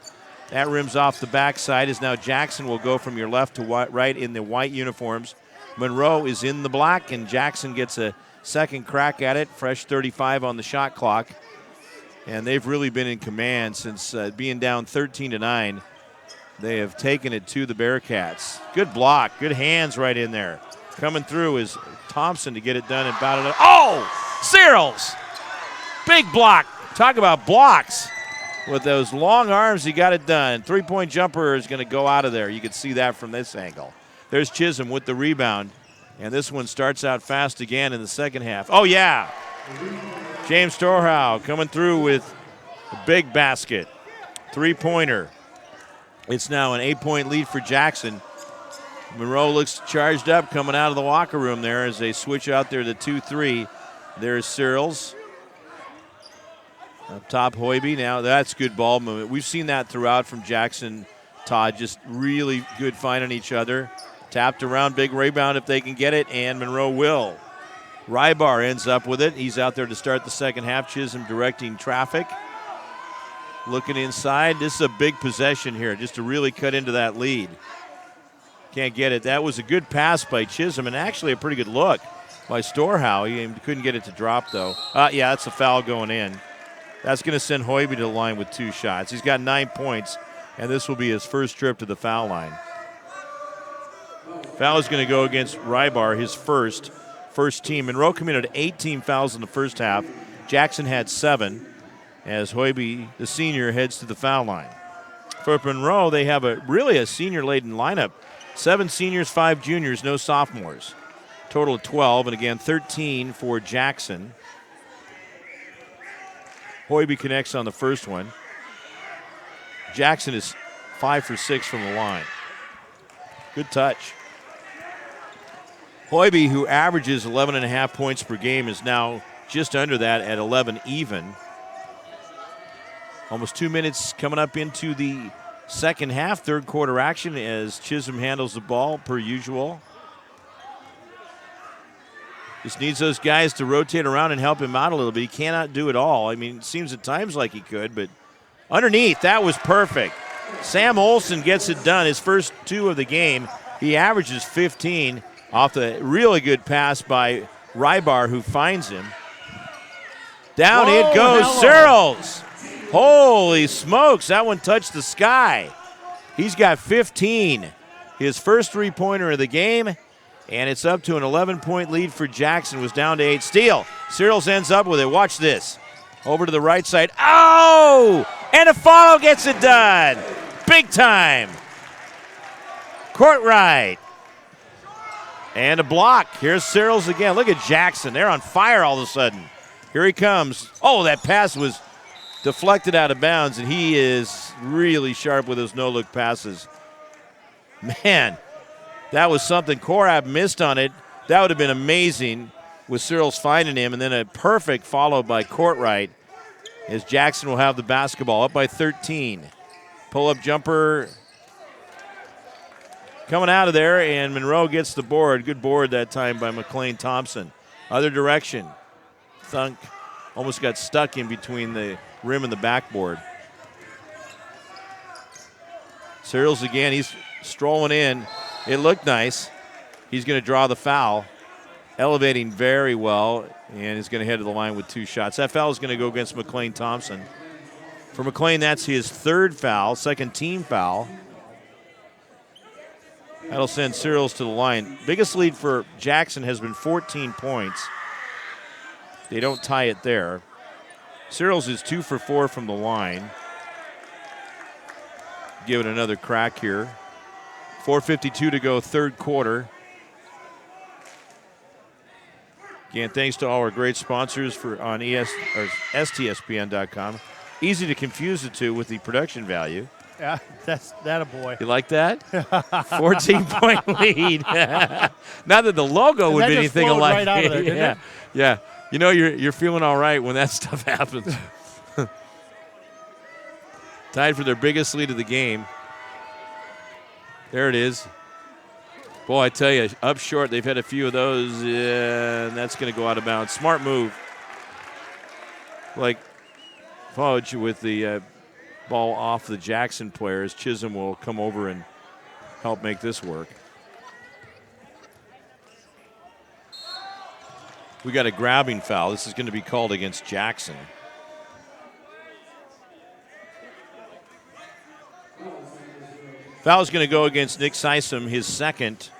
That rims off the backside as now Jackson will go from your left to right in the white uniforms. Monroe is in the black, and Jackson gets a second crack at it. Fresh 35 on the shot clock. And they've really been in command since being down 13-9. They have taken it to the Bearcats. Good block, good hands right in there. Coming through is Thompson to get it done and batted it. Oh, Searles! Big block. Talk about blocks. With those long arms, he got it done. Three-point jumper is going to go out of there. You can see that from this angle. There's Chisholm with the rebound. And this one starts out fast again in the second half. Oh, yeah. James Storhow coming through with a big basket. Three-pointer. It's now an 8-point lead for Jackson. Monroe looks charged up coming out of the locker room there as they switch out there to 2-3. There's Searles. Up top, Hoiby. Now that's good ball movement. We've seen that throughout from Jackson, Todd. Just really good finding each other. Tapped around, big rebound if they can get it, and Monroe will. Rybar ends up with it. He's out there to start the second half. Chisholm directing traffic. Looking inside. This is a big possession here just to really cut into that lead. Can't get it. That was a good pass by Chisholm and actually a pretty good look by Storhow. He couldn't get it to drop, though. Yeah, that's a foul going in. That's going to send Hoiby to the line with 2 shots. He's got 9 points, and this will be his first trip to the foul line. Foul is going to go against Rybar, his first team. Monroe committed 18 fouls in the first half. Jackson had 7 as Hoiby, the senior, heads to the foul line. For Monroe, they have really a senior-laden lineup. 7 seniors, 5 juniors, no sophomores. Total of 12, and again, 13 for Jackson. Hoiby connects on the first one. Jackson is 5 for 6 from the line. Good touch. Hoiby, who averages 11.5 points per game, is now just under that at 11 even. Almost 2 minutes coming up into the second half, third quarter action as Chisholm handles the ball per usual. Just needs those guys to rotate around and help him out a little bit. He cannot do it all. I mean, it seems at times like he could, but underneath, that was perfect. Sam Olsen gets it done, his first 2 of the game. He averages 15 off the really good pass by Rybar, who finds him. Down it goes, Searles. Holy smokes, that one touched the sky. He's got 15, his first three-pointer of the game, and it's up to an 11-point lead for Jackson. Was down to 8. Steal. Searles ends up with it. Watch this. Over to the right side. Oh! And a follow gets it done. Big time. Court right. And a block. Here's Searles again. Look at Jackson. They're on fire all of a sudden. Here he comes. Oh, that pass was deflected out of bounds, and he is really sharp with his no-look passes. Man, that was something. Korab missed on it. That would have been amazing with Searles finding him, and then a perfect follow by Courtright as Jackson will have the basketball up by 13. Pull-up jumper coming out of there, and Monroe gets the board. Good board that time by McLean Thompson. Other direction. Thunk almost got stuck in between the rim and the backboard. Searles again, he's strolling in. It looked nice. He's going to draw the foul. Elevating very well, and is going to head to the line with 2 shots. That foul is going to go against McLean Thompson. For McLean, that's his 3rd foul, 2nd team foul. That'll send Searles to the line. Biggest lead for Jackson has been 14 points. They don't tie it there. Searles is 2 for 4 from the line. Give it another crack here. 4:52 to go, third quarter. Again, thanks to all our great sponsors on STSPN.com. Easy to confuse the two with the production value. Yeah, that's that a boy. You like that? 14-point lead. Not that the logo would be anything alike. Right out of there, didn't it? Yeah. You know you're feeling all right when that stuff happens. Tied for their biggest lead of the game. There it is. Boy, I tell you, up short, they've had a few of those, and that's going to go out of bounds. Smart move. Like Fudge with the ball off the Jackson players. Chisholm will come over and help make this work. We got a grabbing foul. This is going to be called against Jackson. Foul is going to go against Nick Sysom, his second.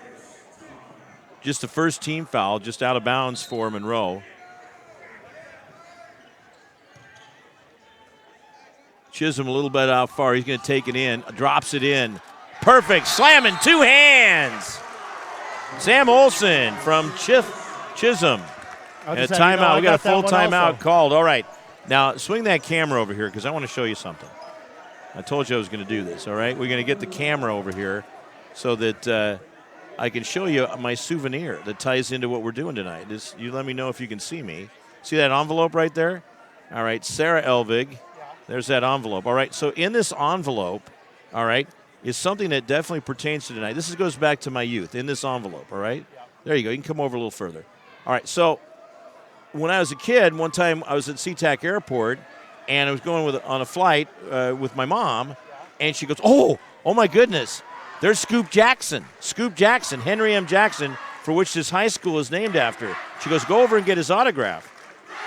Just the first team foul, just out of bounds for Monroe. Chisholm a little bit out far. He's going to take it in, drops it in. Perfect, slamming, 2 hands. Sam Olson from Chisholm. And a timeout. We got a full timeout called. All right. Now, swing that camera over here because I want to show you something. I told you I was going to do this, all right? We're going to get the camera over here so that I can show you my souvenir that ties into what we're doing tonight. You let me know if you can see me. See that envelope right there? All right, Sarah Elvig. There's that envelope. All right, so in this envelope, all right, is something that definitely pertains to tonight. This goes back to my youth in this envelope, all right? There you go. You can come over a little further. All right, so when I was a kid, one time I was at SeaTac Airport, and I was going on a flight with my mom, and she goes, oh my goodness, there's Scoop Jackson, Henry M. Jackson, for which this high school is named after. She goes, go over and get his autograph.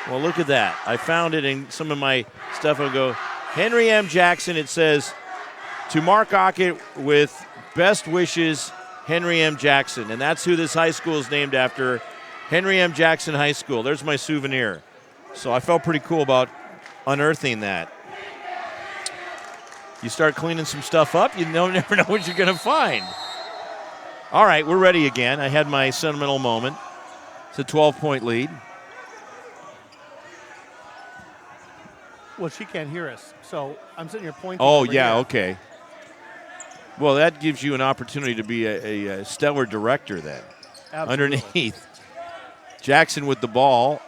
Well, look at that. I found it in some of my stuff. I go, Henry M. Jackson, it says, to Mark Ockett with best wishes, Henry M. Jackson. And that's who this high school is named after, Henry M. Jackson High School. There's my souvenir. So I felt pretty cool about unearthing that. You start cleaning some stuff up, you never know what you're going to find. All right, we're ready again. I had my sentimental moment. It's a 12-point lead. Well, she can't hear us, so I'm sitting here pointing. Oh, yeah, okay. Well, that gives you an opportunity to be a stellar director then. Absolutely. Underneath. Jackson with the ball.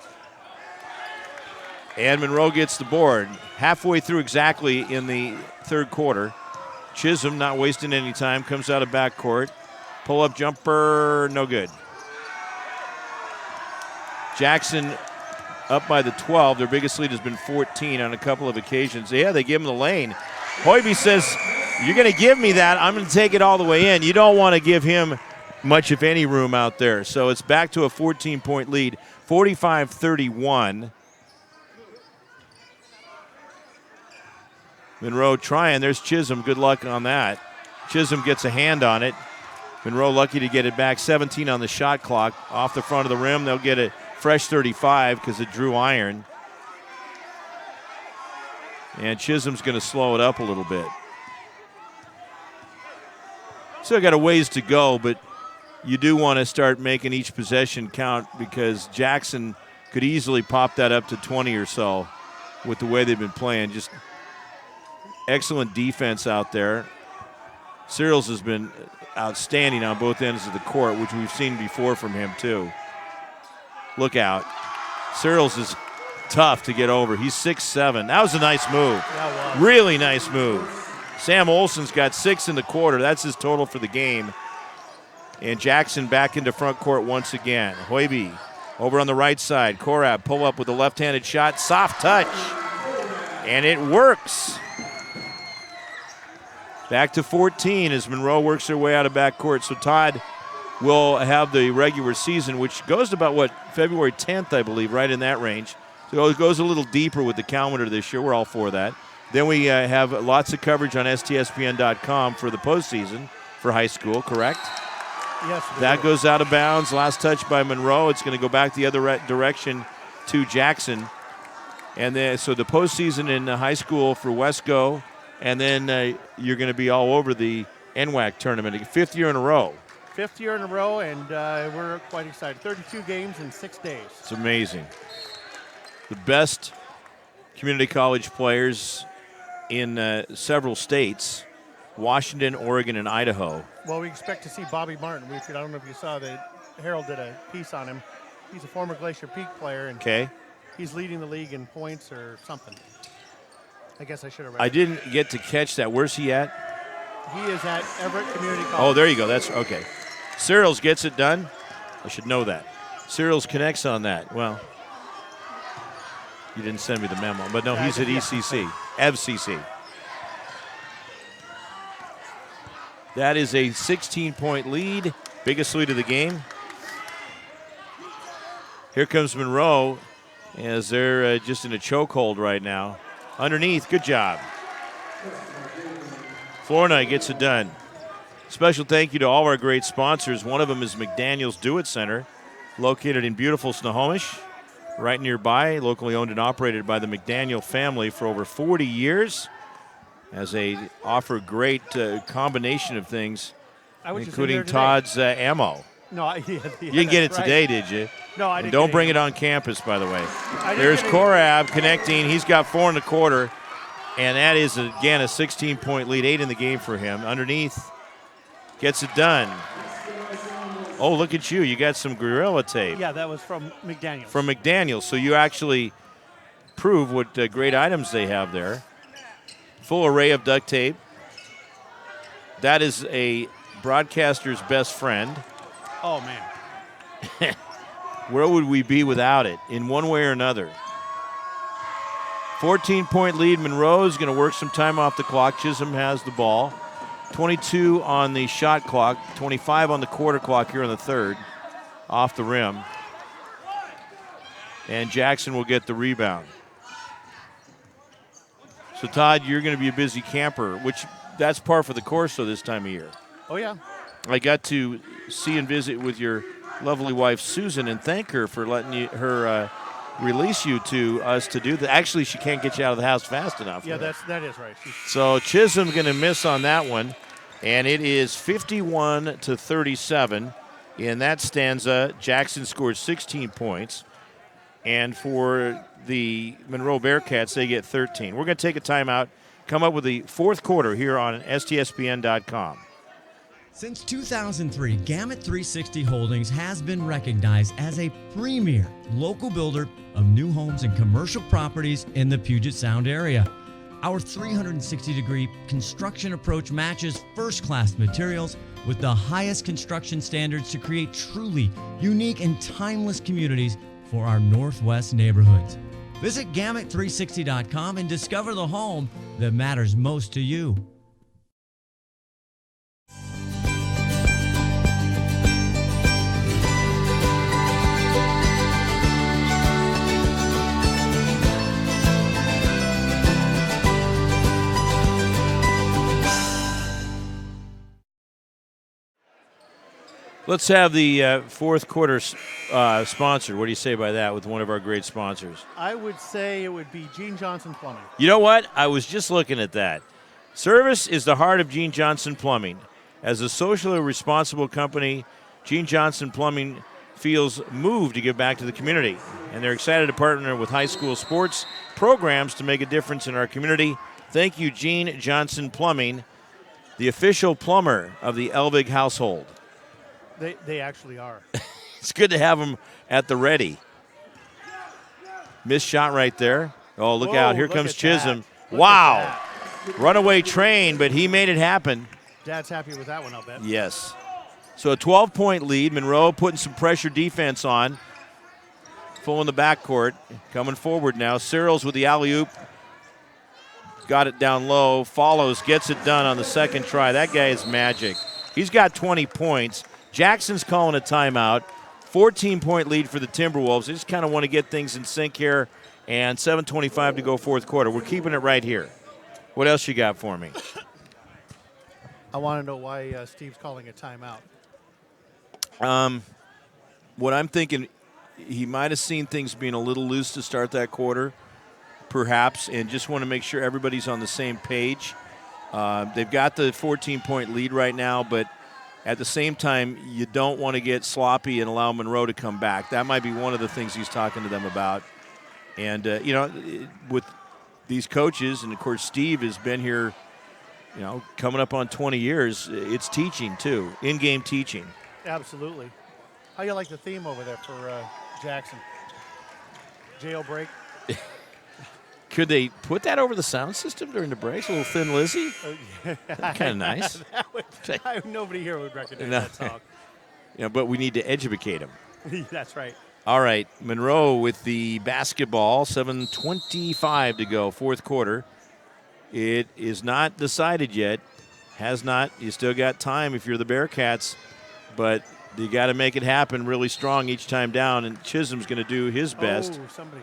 And Monroe gets the board. Halfway through exactly in the third quarter. Chisholm, not wasting any time, comes out of backcourt. Pull-up jumper, no good. Jackson up by the 12. Their biggest lead has been 14 on a couple of occasions. Yeah, they give him the lane. Hoiby says, you're going to give me that. I'm going to take it all the way in. You don't want to give him much, if any, room out there. So it's back to a 14-point lead, 45-31. Monroe trying. There's Chisholm. Good luck on that. Chisholm gets a hand on it. Monroe lucky to get it back. 17 on the shot clock. Off the front of the rim. They'll get a fresh 35 because it drew iron. And Chisholm's going to slow it up a little bit. Still got a ways to go, but you do want to start making each possession count because Jackson could easily pop that up to 20 or so with the way they've been playing. Just excellent defense out there. Searles has been outstanding on both ends of the court, which we've seen before from him too. Look out. Searles is tough to get over. He's 6'7". That was a nice move. Yeah, really nice move. Sam Olson's got 6 in the quarter. That's his total for the game. And Jackson back into front court once again. Hoiby over on the right side. Korab pull up with a left-handed shot. Soft touch. And it works. Back to 14 as Monroe works their way out of backcourt. So Todd will have the regular season, which goes to about, February 10th, I believe, right in that range. So it goes a little deeper with the calendar this year. We're all for that. Then we have lots of coverage on STSPN.com for the postseason for high school, correct? Yes. That goes out of bounds. Last touch by Monroe. It's going to go back the other direction to Jackson. And then, so the postseason in high school for Wesco, and then you're going to be all over the NWAC tournament. 5th year in a row. 5th year in a row, and we're quite excited. 32 games in 6 days. It's amazing. The best community college players in several states, Washington, Oregon, and Idaho. Well, we expect to see Bobby Martin. I don't know if you saw the Herald did a piece on him. He's a former Glacier Peak player, and he's leading the league in points or something. I guess I should have read I it. didn't get to catch that. Where's he at? He is at Everett Community College. Oh, there you go. That's okay. Searles gets it done. I should know that. Searles connects on that. Well, you didn't send me the memo, but no, he's at ECC, FCC. That is a 16-point lead, biggest lead of the game. Here comes Monroe as they're just in a chokehold right now. Underneath, good job. Florida gets it done. Special thank you to all our great sponsors. One of them is McDaniel's Do-It Center, located in beautiful Snohomish, right nearby, locally owned and operated by the McDaniel family for over 40 years, as they offer great combination of things, including Todd's ammo. No, you didn't get it today, did you? No, I and didn't. Don't bring it on campus, by the way. There's Korab connecting. He's got 4 1/4, and that is, again, a 16-point lead, 8 in the game for him. Underneath, gets it done. Oh, look at you. You got some Gorilla tape. Yeah, that was from McDaniel's. From McDaniel's. So you actually prove what great items they have there. Full array of duct tape. That is a broadcaster's best friend. Oh, man. Where would we be without it in one way or another? 14-point lead. Monroe's going to work some time off the clock. Chisholm has the ball. 22 on the shot clock, 25 on the quarter clock here in the third, off the rim. And Jackson will get the rebound. So, Todd, you're going to be a busy camper, which that's par for the course of this time of year. Oh, yeah. I got to see and visit with your lovely wife, Susan, and thank her for letting her release you to us to do that. Actually, she can't get you out of the house fast enough. Yeah, that is right. So Chisholm's going to miss on that one, and it is 51-37 in that stanza. Jackson scores 16 points, and for the Monroe Bearcats, they get 13. We're going to take a timeout, come up with the fourth quarter here on STSPN.com. Since 2003, Gamut 360 Holdings has been recognized as a premier local builder of new homes and commercial properties in the Puget Sound area. Our 360-degree construction approach matches first-class materials with the highest construction standards to create truly unique and timeless communities for our Northwest neighborhoods. Visit Gamut360.com and discover the home that matters most to you. Let's have the fourth quarter sponsored. What do you say by that with one of our great sponsors? I would say it would be Gene Johnson Plumbing. You know what? I was just looking at that. Service is the heart of Gene Johnson Plumbing. As a socially responsible company, Gene Johnson Plumbing feels moved to give back to the community. And they're excited to partner with high school sports programs to make a difference in our community. Thank you, Gene Johnson Plumbing, the official plumber of the Elvig household. They actually are. It's good to have them at the ready. Missed shot right there. Oh, look out. Here comes Chisholm. Wow. Runaway train, but he made it happen. Dad's happy with that one, I'll bet. Yes. So a 12-point lead. Monroe putting some pressure defense on. Full in the backcourt. Coming forward now. Searles with the alley-oop. Got it down low. Follows. Gets it done on the second try. That guy is magic. He's got 20 points. Jackson's calling a timeout. 14-point lead for the Timberwolves. They just kind of want to get things in sync here. And 7:25 to go fourth quarter. We're keeping it right here. What else you got for me? I want to know why Steve's calling a timeout. What I'm thinking, he might have seen things being a little loose to start that quarter, perhaps, and just want to make sure everybody's on the same page. They've got the 14-point lead right now, but at the same time, you don't want to get sloppy and allow Monroe to come back. That might be one of the things he's talking to them about. And, with these coaches, and, of course, Steve has been here, coming up on 20 years, it's teaching, too, in-game teaching. Absolutely. How you like the theme over there for Jackson? Jailbreak? Could they put that over the sound system during the breaks? A little Thin Lizzy? Kind of nice. Nobody here would recognize that song. But we need to educate them. That's right. All right, Monroe with the basketball, 7:25 to go, fourth quarter. It is not decided yet. Has not. You still got time if you're the Bearcats. But You got to make it happen really strong each time down, and Chisholm's going to do his best. Oh, somebody.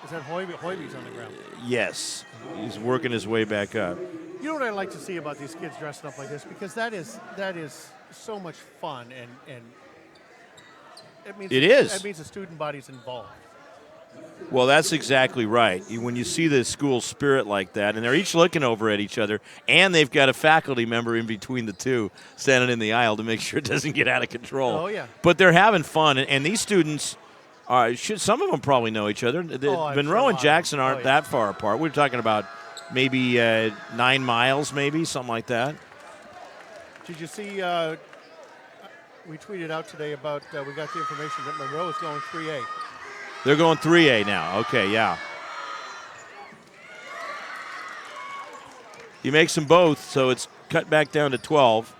Is that Hoiby's on the ground? Yes. He's working his way back up. You know what I like to see about these kids dressing up like this? Because that is so much fun, and it means that means the student body's involved. Well, that's exactly right. When you see the school spirit like that, and they're each looking over at each other, and they've got a faculty member in between the two standing in the aisle to make sure it doesn't get out of control. Oh, yeah. But they're having fun, and these students, some of them probably know each other. Monroe and Jackson aren't that far apart. We're talking about maybe 9 miles, maybe, something like that. Did you see, we tweeted out today about, we got the information that Monroe is going 3A. They're going 3A now. Okay, yeah. He makes them both, so it's cut back down to 12.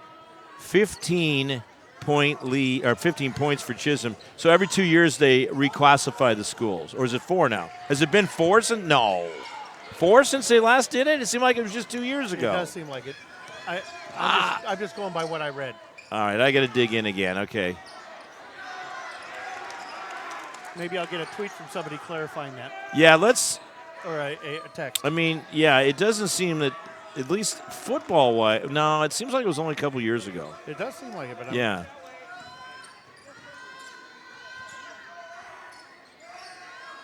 15-point lead, or 15 points for Chisholm. So every 2 years they reclassify the schools. Or is it 4 now? Has it been 4 since? No. 4 since they last did it? It seemed like it was just 2 years ago. It does seem like it. I'm just going by what I read. All right, I got to dig in again. Okay. Maybe I'll get a tweet from somebody clarifying that. Yeah, let's. Or a text. I mean, yeah, it doesn't seem that, at least football-wise, no, it seems like it was only a couple years ago. It does seem like it, but yeah.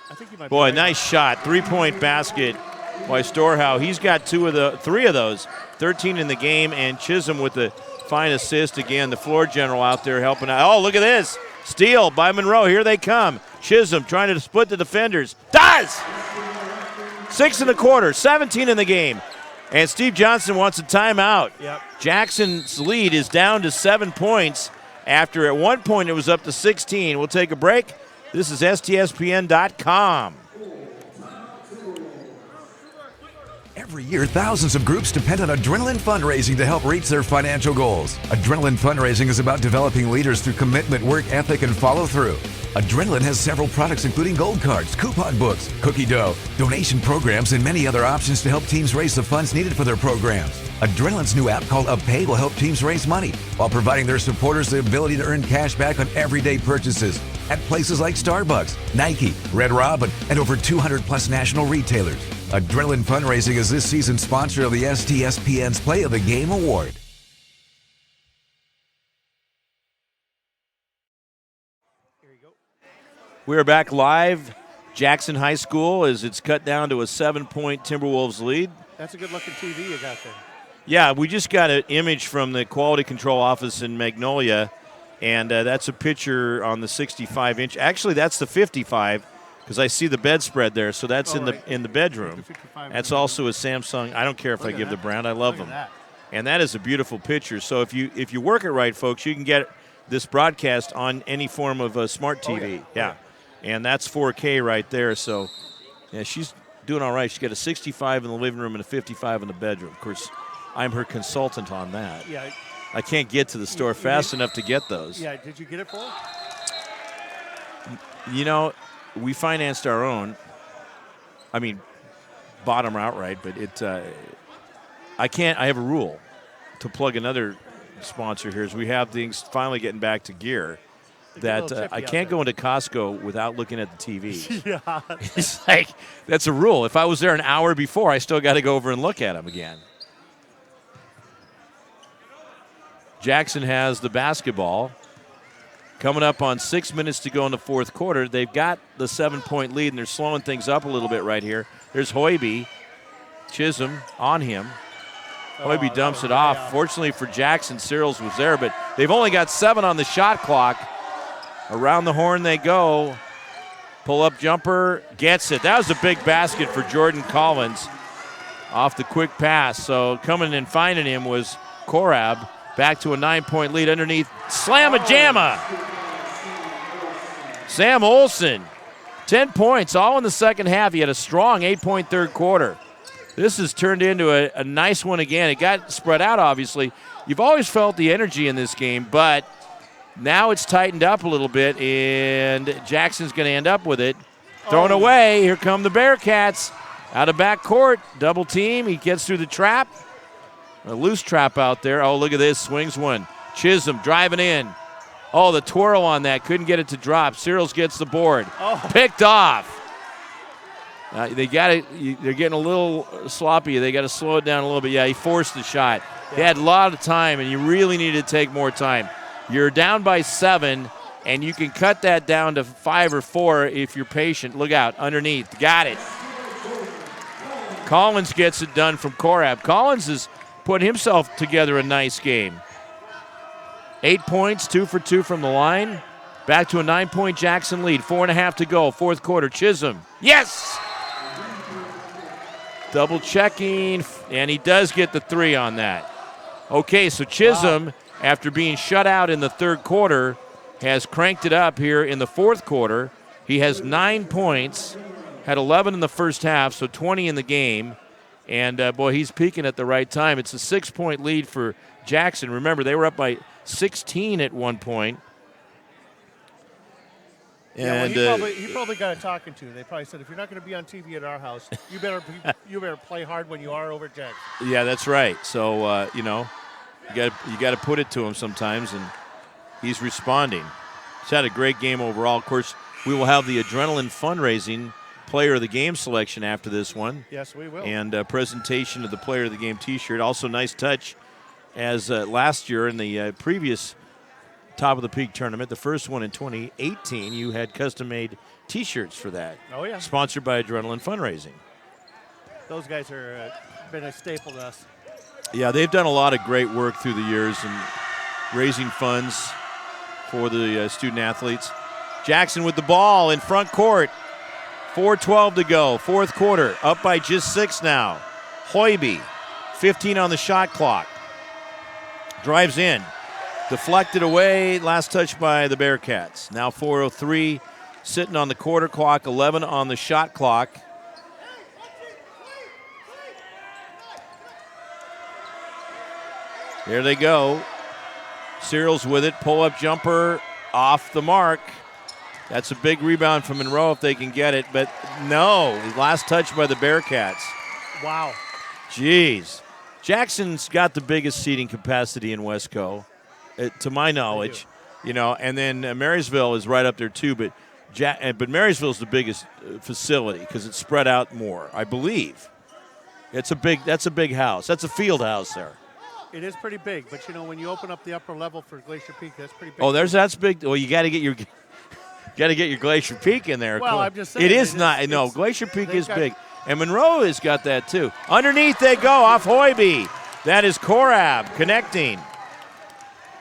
I think you might. Boy, nice shot. 3-point basket by Storehouse. He's got 3 of those. 13 in the game, and Chisholm with the fine assist. Again, the floor general out there helping out. Oh, look at this. Steal by Monroe. Here they come. Chisholm trying to split the defenders. Does! 6 1/4, 17 in the game. And Steve Johnson wants a timeout. Yep. Jackson's lead is down to 7 points after at one point it was up to 16. We'll take a break. This is STSPN.com. Every year, thousands of groups depend on Adrenaline Fundraising to help reach their financial goals. Adrenaline Fundraising is about developing leaders through commitment, work ethic, and follow-through. Adrenaline has several products including gold cards, coupon books, cookie dough, donation programs, and many other options to help teams raise the funds needed for their programs. Adrenaline's new app called UpPay will help teams raise money while providing their supporters the ability to earn cash back on everyday purchases at places like Starbucks, Nike, Red Robin, and over 200-plus national retailers. Adrenaline Fundraising is this season's sponsor of the STSPN's Play of the Game Award. We're back live. Jackson High School as it's cut down to a 7-point Timberwolves lead. That's a good-looking TV you got there. Yeah, we just got an image from the quality control office in Magnolia, and that's a picture on the 65-inch. Actually, that's the 55 because I see the bedspread there, so that's in the bedroom. That's also a Samsung. I don't care if I give the brand. I love them. And that is a beautiful picture. So if you work it right, folks, you can get this broadcast on any form of a smart TV. Yeah. And that's 4K right there. So, yeah, she's doing all right. She's got a 65 in the living room and a 55 in the bedroom. Of course, I'm her consultant on that. Yeah. I can't get to the store fast enough to get those. Yeah. Did you get it for her? You know, we financed our own. I mean, bought them outright, but I can't. I have a rule to plug another sponsor here. Is we have things finally getting back to gear. That I can't go into Costco without looking at the TV. Yeah. It's like, that's a rule. If I was there an hour before, I still got to go over and look at them again. Jackson has the basketball. Coming up on 6 minutes to go in the fourth quarter. They've got the 7-point lead, and they're slowing things up a little bit right here. There's Hoiby. Chisholm on him. Hoiby dumps it off. Fortunately for Jackson, Searles was there, but they've only got 7 on the shot clock. Around the horn they go. Pull-up jumper, gets it. That was a big basket for Jordan Collins off the quick pass. So coming and finding him was Korab. Back to a 9-point lead underneath. Slam-a-jamma. Sam Olson, 10 points, all in the second half. He had a strong 8-point third quarter. This has turned into a nice one again. It got spread out, obviously. You've always felt the energy in this game, but now it's tightened up a little bit, and Jackson's going to end up with it. Thrown away. Here come the Bearcats. Out of back court. Double team. He gets through the trap. A loose trap out there. Oh, look at this. Swings one. Chisholm driving in. Oh, the twirl on that. Couldn't get it to drop. Searles gets the board. Picked off. They're getting a little sloppy. They got to slow it down a little bit. Yeah, he forced the shot. Yeah. He had a lot of time, and you really need to take more time. You're down by 7, and you can cut that down to 5 or 4 if you're patient. Look out, underneath. Got it. Collins gets it done from Korab. Collins has put himself together a nice game. 8 points, 2 for 2 from the line. Back to a 9-point Jackson lead. 4.5 to go, fourth quarter. Chisholm. Yes! Double checking, and he does get the 3 on that. Okay, so Chisholm, after being shut out in the third quarter, has cranked it up here in the fourth quarter. He has 9 points, had 11 in the first half, so 20 in the game. And, boy, he's peaking at the right time. It's a 6-point lead for Jackson. Remember, they were up by 16 at one point. And he probably got a talking to. They probably said, if you're not going to be on TV at our house, you better play hard when you are over at Jackson. Yeah, that's right. So you got to put it to him sometimes, and he's responding. He's had a great game overall. Of course, we will have the Adrenaline Fundraising Player of the Game selection after this one. Yes, we will. And a presentation of the Player of the Game T-shirt. Also, nice touch as last year in the previous Top of the Peak tournament, the first one in 2018, you had custom-made T-shirts for that. Oh, yeah. Sponsored by Adrenaline Fundraising. Those guys are been a staple to us. Yeah, they've done a lot of great work through the years and raising funds for the student athletes. Jackson with the ball in front court. 4:12 to go, fourth quarter. Up by just 6 now. Hoiby, 15 on the shot clock. Drives in. Deflected away, last touch by the Bearcats. Now 4:03 sitting on the quarter clock, 11 on the shot clock. There they go. Searles with it, pull-up jumper off the mark. That's a big rebound from Monroe if they can get it, but no, last touch by the Bearcats. Wow. Jeez. Jackson's got the biggest seating capacity in Westco. To my knowledge, and then Marysville is right up there too. But Marysville's the biggest facility because it's spread out more, I believe. That's a big house. That's a field house there. It is pretty big, but when you open up the upper level for Glacier Peak, that's pretty big. Oh, that's big. Well, you got to get your Glacier Peak in there. Well, I'm just saying. It is not. No, Glacier Peak is big, and Monroe has got that too. Underneath they go off Hoiby. That is Korab connecting.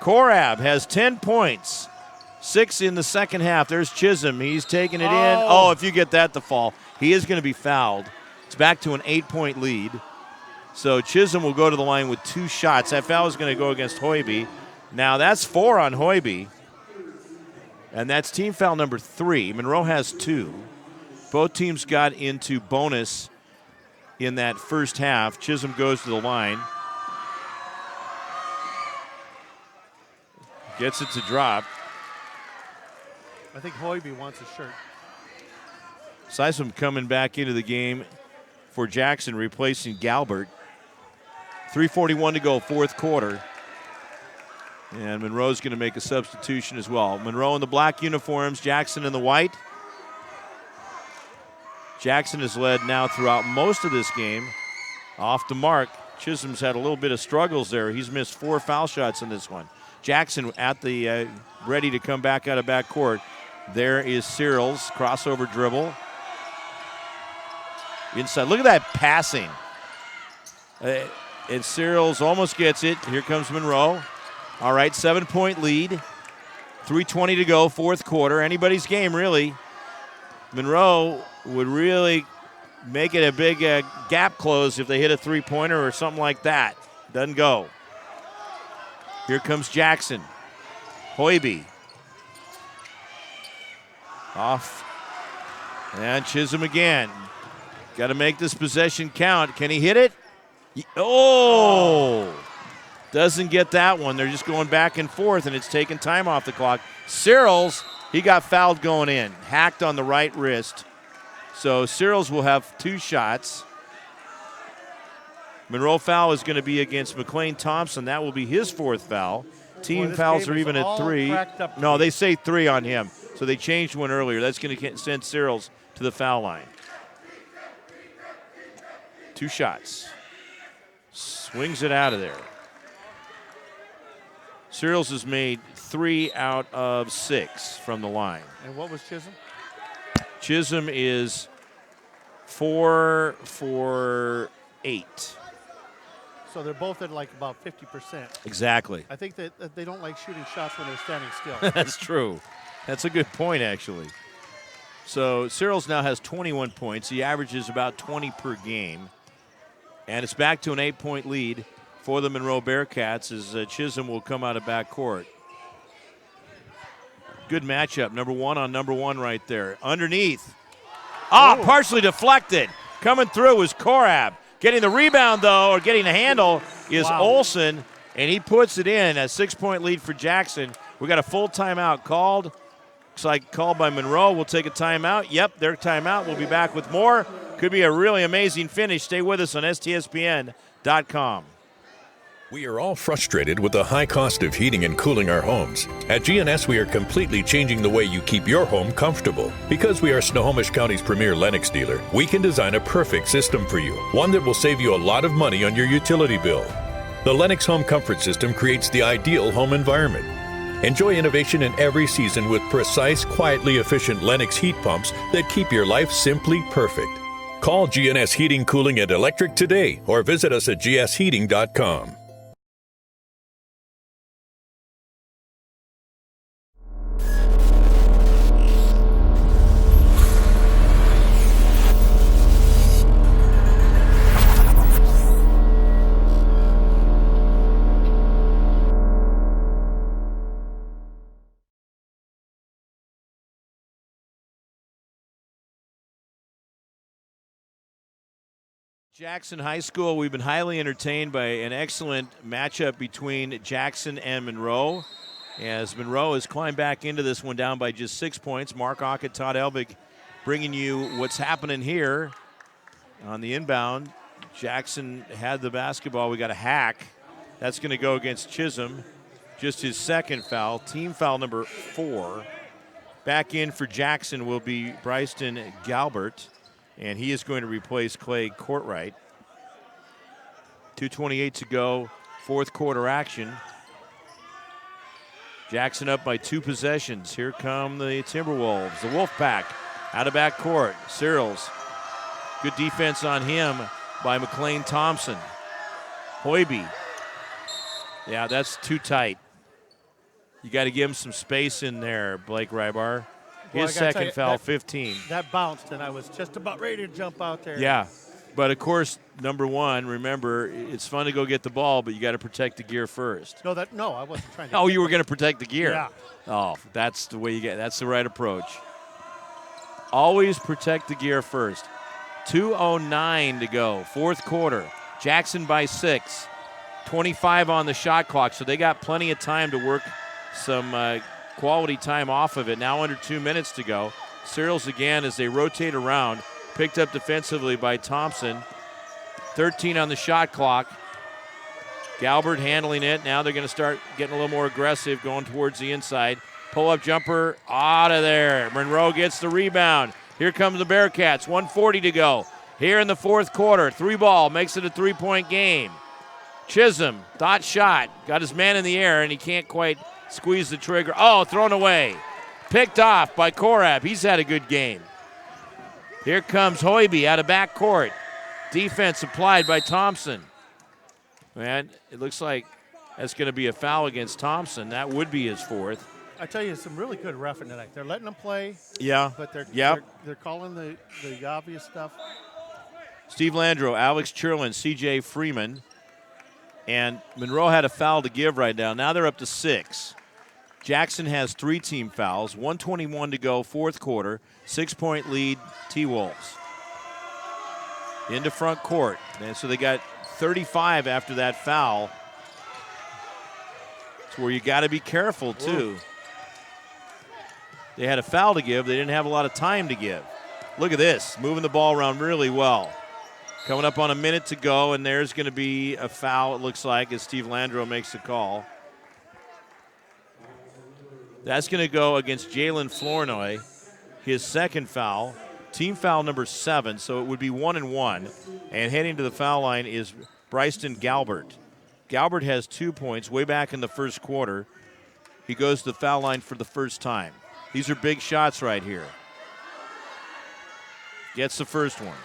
Korab has 10 points, 6 in the second half. There's Chisholm. He's taking it in. Oh, if you get that to fall, he is going to be fouled. It's back to an 8-point lead. So Chisholm will go to the line with 2 shots. That foul is going to go against Hoiby. Now that's 4 on Hoiby, and that's team foul number 3. Monroe has 2. Both teams got into bonus in that first half. Chisholm goes to the line. Gets it to drop. I think Hoiby wants a shirt. Sissom coming back into the game for Jackson, replacing Galbert. 3:41 to go, fourth quarter. And Monroe's going to make a substitution as well. Monroe in the black uniforms, Jackson in the white. Jackson has led now throughout most of this game. Off the mark. Chisholm's had a little bit of struggles there. He's missed 4 foul shots in this one. Jackson at the ready to come back out of backcourt. There is Searles, crossover dribble. Inside, look at that passing. And Searles almost gets it. Here comes Monroe. All right, 7-point lead. 3:20 to go, fourth quarter. Anybody's game, really. Monroe would really make it a big gap close if they hit a three-pointer or something like that. Doesn't go. Here comes Jackson. Hoiby. Off. And Chisholm again. Got to make this possession count. Can he hit it? Oh! Doesn't get that one. They're just going back and forth, and it's taking time off the clock. Searles, he got fouled going in. Hacked on the right wrist. So Searles will have 2 shots. Monroe foul is going to be against McLean Thompson. That will be his 4th foul. Team fouls are even at 3. No, they say 3 on him. So they changed one earlier. That's going to send Searles to the foul line. 2 shots. Swings it out of there. Searles has made 3 out of 6 from the line. And what was Chisholm? Chisholm is 4 for 8. So they're both at like about 50%. Exactly. I think that they don't like shooting shots when they're standing still. That's true. That's a good point, actually. So Searles now has 21 points. He averages about 20 per game. And it's back to an 8-point lead for the Monroe Bearcats as Chisholm will come out of backcourt. Good matchup. Number 1 on number 1 right there. Underneath. Partially deflected. Coming through was Korab. Getting the rebound, though, or getting the handle is Olsen, and he puts it in. A 6-point lead for Jackson. We got a full timeout called. Looks like called by Monroe. We'll take a timeout. Yep, their timeout. We'll be back with more. Could be a really amazing finish. Stay with us on STSPN.com. We are all frustrated with the high cost of heating and cooling our homes. At GNS, we are completely changing the way you keep your home comfortable. Because we are Snohomish County's premier Lennox dealer, we can design a perfect system for you, one that will save you a lot of money on your utility bill. The Lennox Home Comfort System creates the ideal home environment. Enjoy innovation in every season with precise, quietly efficient Lennox heat pumps that keep your life simply perfect. Call GNS Heating, Cooling, and Electric today or visit us at gsheating.com. Jackson High School, we've been highly entertained by an excellent matchup between Jackson and Monroe. As Monroe has climbed back into this one down by just 6 points. Mark Ockett, Todd Elvig bringing you what's happening here on the inbound. Jackson had the basketball. We got a hack. That's going to go against Chisholm. Just his second foul. Team foul number 4. Back in for Jackson will be Bryson Galbert. And he is going to replace Clay Courtright. 2:28 to go, fourth quarter action. Jackson up by 2 possessions. Here come the Timberwolves, the Wolfpack, out of backcourt. Searles, good defense on him by McLean Thompson. Hoiby, yeah, that's too tight. You got to give him some space in there, Blake Rybar. His second foul, 15. That bounced, and I was just about ready to jump out there. Yeah, but of course, number 1, remember, it's fun to go get the ball, but you got to protect the gear first. No, I wasn't trying to. Oh, you were going to protect the gear. Yeah. Oh, that's the way you get. That's the right approach. Always protect the gear first. 2:09 to go, fourth quarter. Jackson by 6. 25 on the shot clock, so they got plenty of time to work some quality time off of it. Now under 2 minutes to go. Searles again as they rotate around. Picked up defensively by Thompson. 13 on the shot clock. Galbert handling it. Now they're going to start getting a little more aggressive, going towards the inside. Pull-up jumper out of there. Monroe gets the rebound. Here comes the Bearcats. 1:40 to go. Here in the fourth quarter. 3-ball makes it a 3-point game. Chisholm, dot shot. Got his man in the air, and he can't quite squeeze the trigger. Oh, thrown away. Picked off by Korab. He's had a good game. Here comes Hoiby out of backcourt. Defense applied by Thompson. Man, it looks like that's going to be a foul against Thompson. That would be his 4th. I tell you, some really good reffing tonight. They're letting them play. Yeah. But they're calling the obvious stuff. Steve Landreau, Alex Churlin, C.J. Freeman. And Monroe had a foul to give right now. Now they're up to 6. Jackson has 3 team fouls. 1:21 to go, fourth quarter. 6-point lead, T-Wolves. Into front court. And so they got 35 after that foul. It's where you got to be careful, too. They had a foul to give. They didn't have a lot of time to give. Look at this, moving the ball around really well. Coming up on a minute to go, and there's going to be a foul, it looks like, as Steve Landreau makes the call. That's going to go against Jalen Flournoy, his second foul. Team foul number 7, so it would be 1-1. And heading to the foul line is Bryson Galbert. Galbert has 2 points way back in the first quarter. He goes to the foul line for the first time. These are big shots right here. Gets the first one.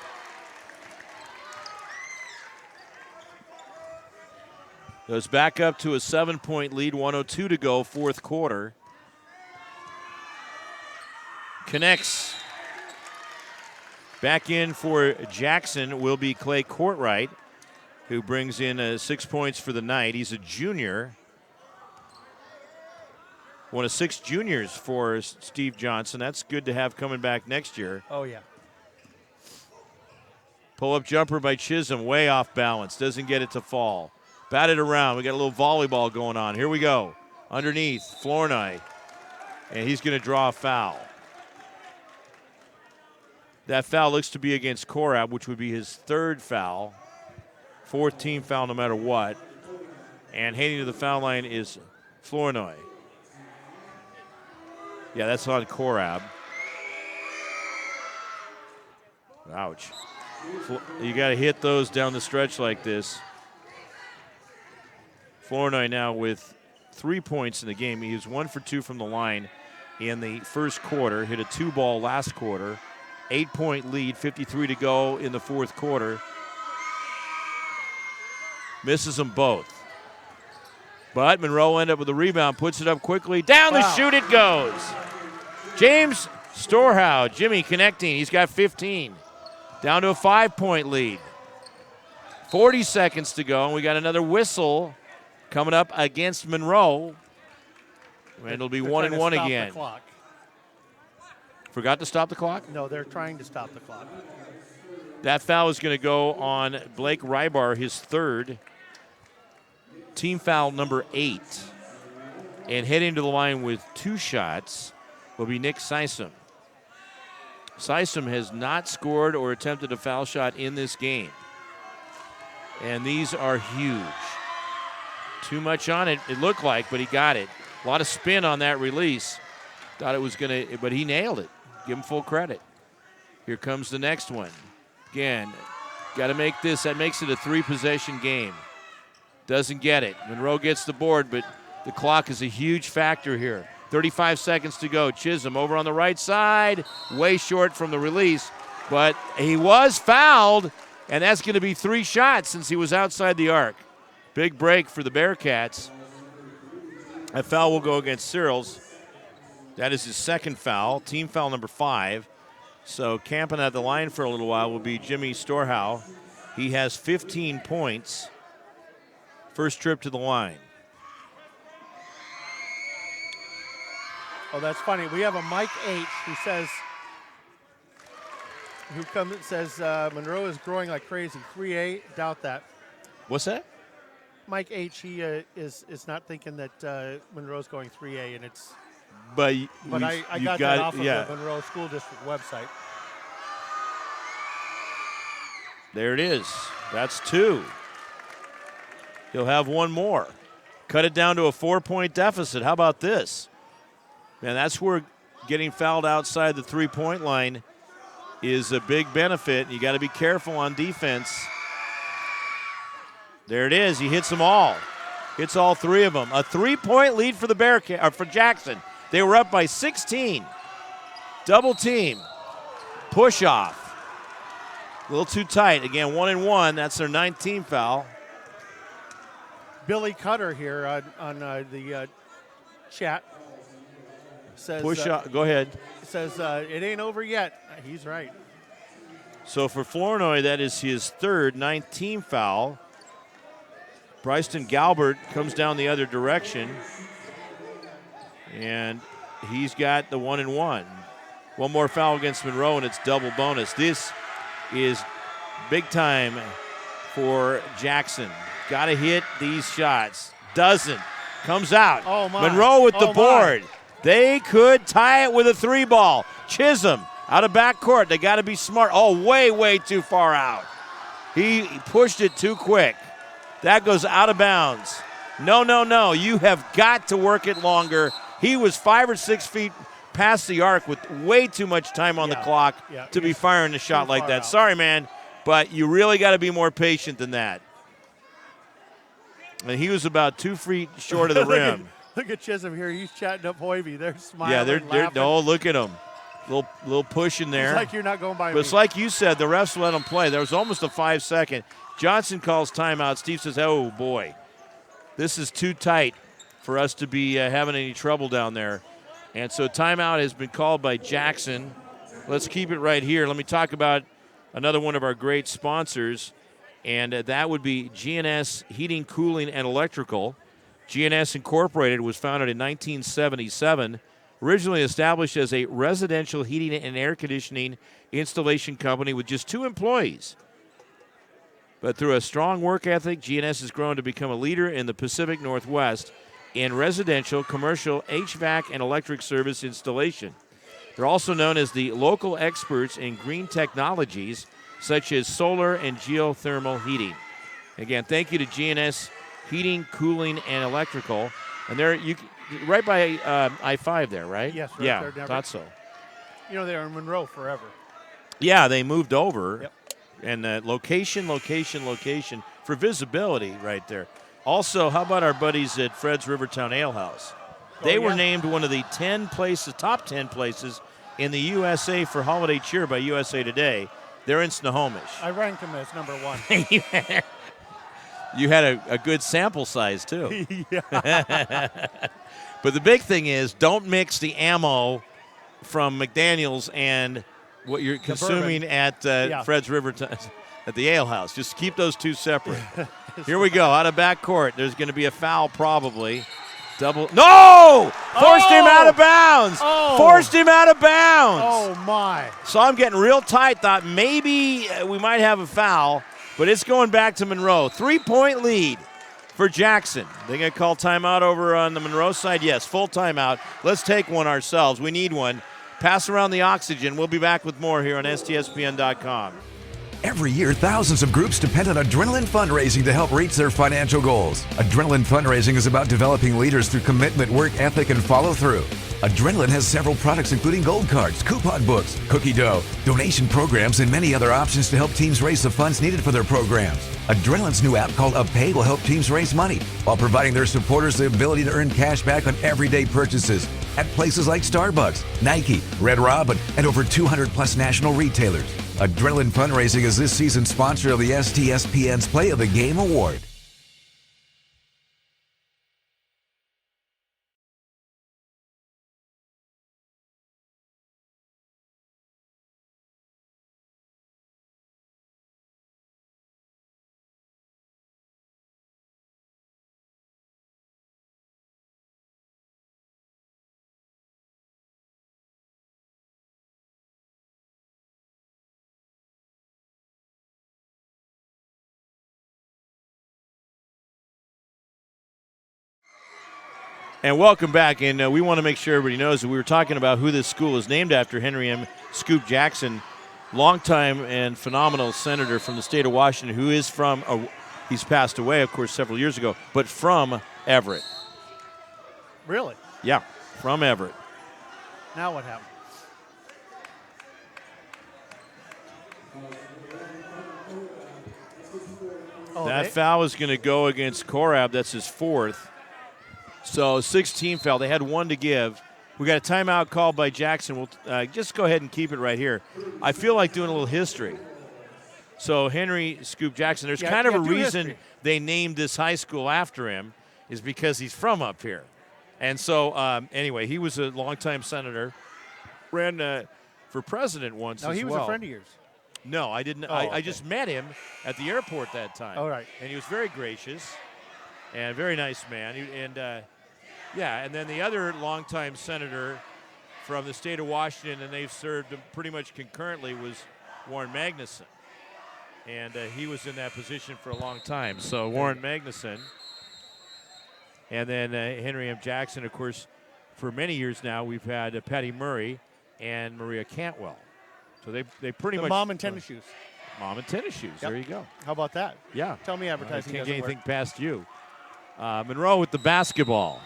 Goes back up to a 7-point lead, 1:02 to go, fourth quarter. Connects. Back in for Jackson will be Clay Courtright, who brings in 6 points for the night. He's a junior. One of 6 juniors for Steve Johnson. That's good to have coming back next year. Oh, yeah. Pull-up jumper by Chisholm, way off balance. Doesn't get it to fall. Batted around. We got a little volleyball going on. Here we go. Underneath, Flournoy. And he's going to draw a foul. That foul looks to be against Korab, which would be his 3rd foul. 4th team foul no matter what. And heading to the foul line is Flournoy. Yeah, that's on Korab. Ouch. You got to hit those down the stretch like this. Flournoy now with 3 points in the game. He was 1 for 2 from the line in the first quarter. Hit a 2-ball last quarter. 8-point lead, 53 to go in the fourth quarter. Misses them both. But Monroe ended up with a rebound, puts it up quickly. Down the chute it goes. James Storehouse, Jimmy connecting. He's got 15. Down to a 5-point lead. 40 seconds to go, and we got another whistle coming up against Monroe. And it'll be 1-1 again. Forgot to stop the clock? No, they're trying to stop the clock. That foul is going to go on Blake Rybar, his 3rd. Team foul number 8. And heading to the line with 2 shots will be Nick Sysom. Sysom has not scored or attempted a foul shot in this game. And these are huge. Too much on it, it looked like, but he got it. A lot of spin on that release. Thought it was going to, but he nailed it. Give him full credit. Here comes the next one. Again, got to make this. That makes it a 3-possession game. Doesn't get it. Monroe gets the board, but the clock is a huge factor here. 35 seconds to go. Chisholm over on the right side. Way short from the release, but he was fouled, and that's going to be 3 shots since he was outside the arc. Big break for the Bearcats. That foul will go against Searles. That is his 2nd foul, team foul number 5. So camping at the line for a little while will be Jimmy Storehouse. He has 15 points. First trip to the line. Oh, that's funny. We have a Mike H. who says Monroe is growing like crazy. 3A, doubt that. What's that? Mike H. He is not thinking that Monroe's going 3A, and it's. But I got that off of the Monroe School District website. There it is. That's 2. He'll have 1 more. Cut it down to a 4-point deficit. How about this? Man, that's where getting fouled outside the 3-point line is a big benefit. You got to be careful on defense. There it is. He hits them all. Hits all 3 of them. A 3-point lead for the Bearcats, or for Jackson. They were up by 16. Double team. Push off. A little too tight. Again, 1-1. That's their 9th team foul. Billy Cutter here on the chat says. Push off. Go ahead. Says it ain't over yet. He's right. So for Flournoy, that is his 3rd, 9th team foul. Bryson Galbert comes down the other direction. And he's got the 1-1. One more foul against Monroe, and it's double bonus. This is big time for Jackson. Got to hit these shots. Doesn't. Comes out. Oh, my. Monroe with the board. They could tie it with a 3-ball. Chisholm out of backcourt. They got to be smart. Oh, way, way too far out. He pushed it too quick. That goes out of bounds. No. You have got to work it longer. He was 5 or 6 feet past the arc with way too much time on the clock to be firing a shot like that. Sorry, man, but you really got to be more patient than that. And he was about 2 feet short of the rim. Look at Chisholm here. He's chatting up Hoivy. They're smiling. Yeah, they're no, look at him. Little push in there. It's like you're not going by me. But it's like you said, the refs let him play. There was almost a 5-second. Johnson calls timeout. Steve says, oh, boy, this is too tight for us to be having any trouble down there. And so timeout has been called by Jackson. Let's keep it right here. Let me talk about another one of our great sponsors, and that would be GNS Heating, Cooling, and Electrical. GNS Incorporated was founded in 1977, originally established as a residential heating and air conditioning installation company with just 2 employees. But through a strong work ethic, GNS has grown to become a leader in the Pacific Northwest in residential, commercial, HVAC, and electric service installation. They're also known as the local experts in green technologies such as solar and geothermal heating. Again, thank you to GNS Heating, Cooling, and Electrical. And they're right by I-5 there, right? Yes, right yeah, there. thought so. You know, they were in Monroe forever. Yeah, they moved over. Yep. And location for visibility right there. Also, how about our buddies at Fred's Rivertown Ale House? They were named one of the top 10 places in the USA for holiday cheer by USA Today. They're in Snohomish. I ranked them as number 1. You had a good sample size, too. Yeah. But the big thing is, don't mix the ammo from McDaniel's and what you're consuming at Fred's Rivertown, at the Ale House. Just keep those two separate. Here we go, out of backcourt. There's going to be a foul probably. No! Forced him out of bounds. Forced him out of bounds. Oh, my. So I'm getting real tight. Thought maybe we might have a foul, but it's going back to Monroe. 3-point lead for Jackson. They going to call timeout over on the Monroe side? Yes, full timeout. Let's take one ourselves. We need one. Pass around the oxygen. We'll be back with more here on STSPN.com. Every year, thousands of groups depend on Adrenaline Fundraising to help reach their financial goals. Adrenaline Fundraising is about developing leaders through commitment, work ethic, and follow-through. Adrenaline has several products including gold cards, coupon books, cookie dough, donation programs, and many other options to help teams raise the funds needed for their programs. Adrenaline's new app called UpPay will help teams raise money while providing their supporters the ability to earn cash back on everyday purchases at places like Starbucks, Nike, Red Robin, and over 200-plus national retailers. Adrenaline Fundraising is this season's sponsor of the STSPN's Play of the Game Award. And welcome back, and we want to make sure everybody knows that we were talking about who this school is named after. Henry M. Scoop Jackson, longtime and phenomenal senator from the state of Washington, who is from, he's passed away, of course, several years ago, but from Everett. Really? Yeah, from Everett. Now what happened? That foul is going to go against Korab. That's his 4th. So 16 foul. They had 1 to give. We got a timeout called by Jackson. We'll just go ahead and keep it right here. I feel like doing a little history. So Henry Scoop Jackson, there's kind of a reason they named this high school after him is because he's from up here. And so anyway, he was a longtime senator, ran for president once as well. No, he was a friend of yours. No, I didn't. I just met him at the airport that time. Oh, right. And he was very gracious and very nice man. And then the other longtime senator from the state of Washington, and they've served pretty much concurrently, was Warren Magnuson. And he was in that position for a long time. So Warren Magnuson. And then Henry M. Jackson, of course, for many years now, we've had Patty Murray and Maria Cantwell. So they pretty much. Mom and tennis shoes. Mom and tennis shoes. Yep. There you go. How about that? Yeah. Tell me advertising can't doesn't get anything work. past you. Monroe with the basketball.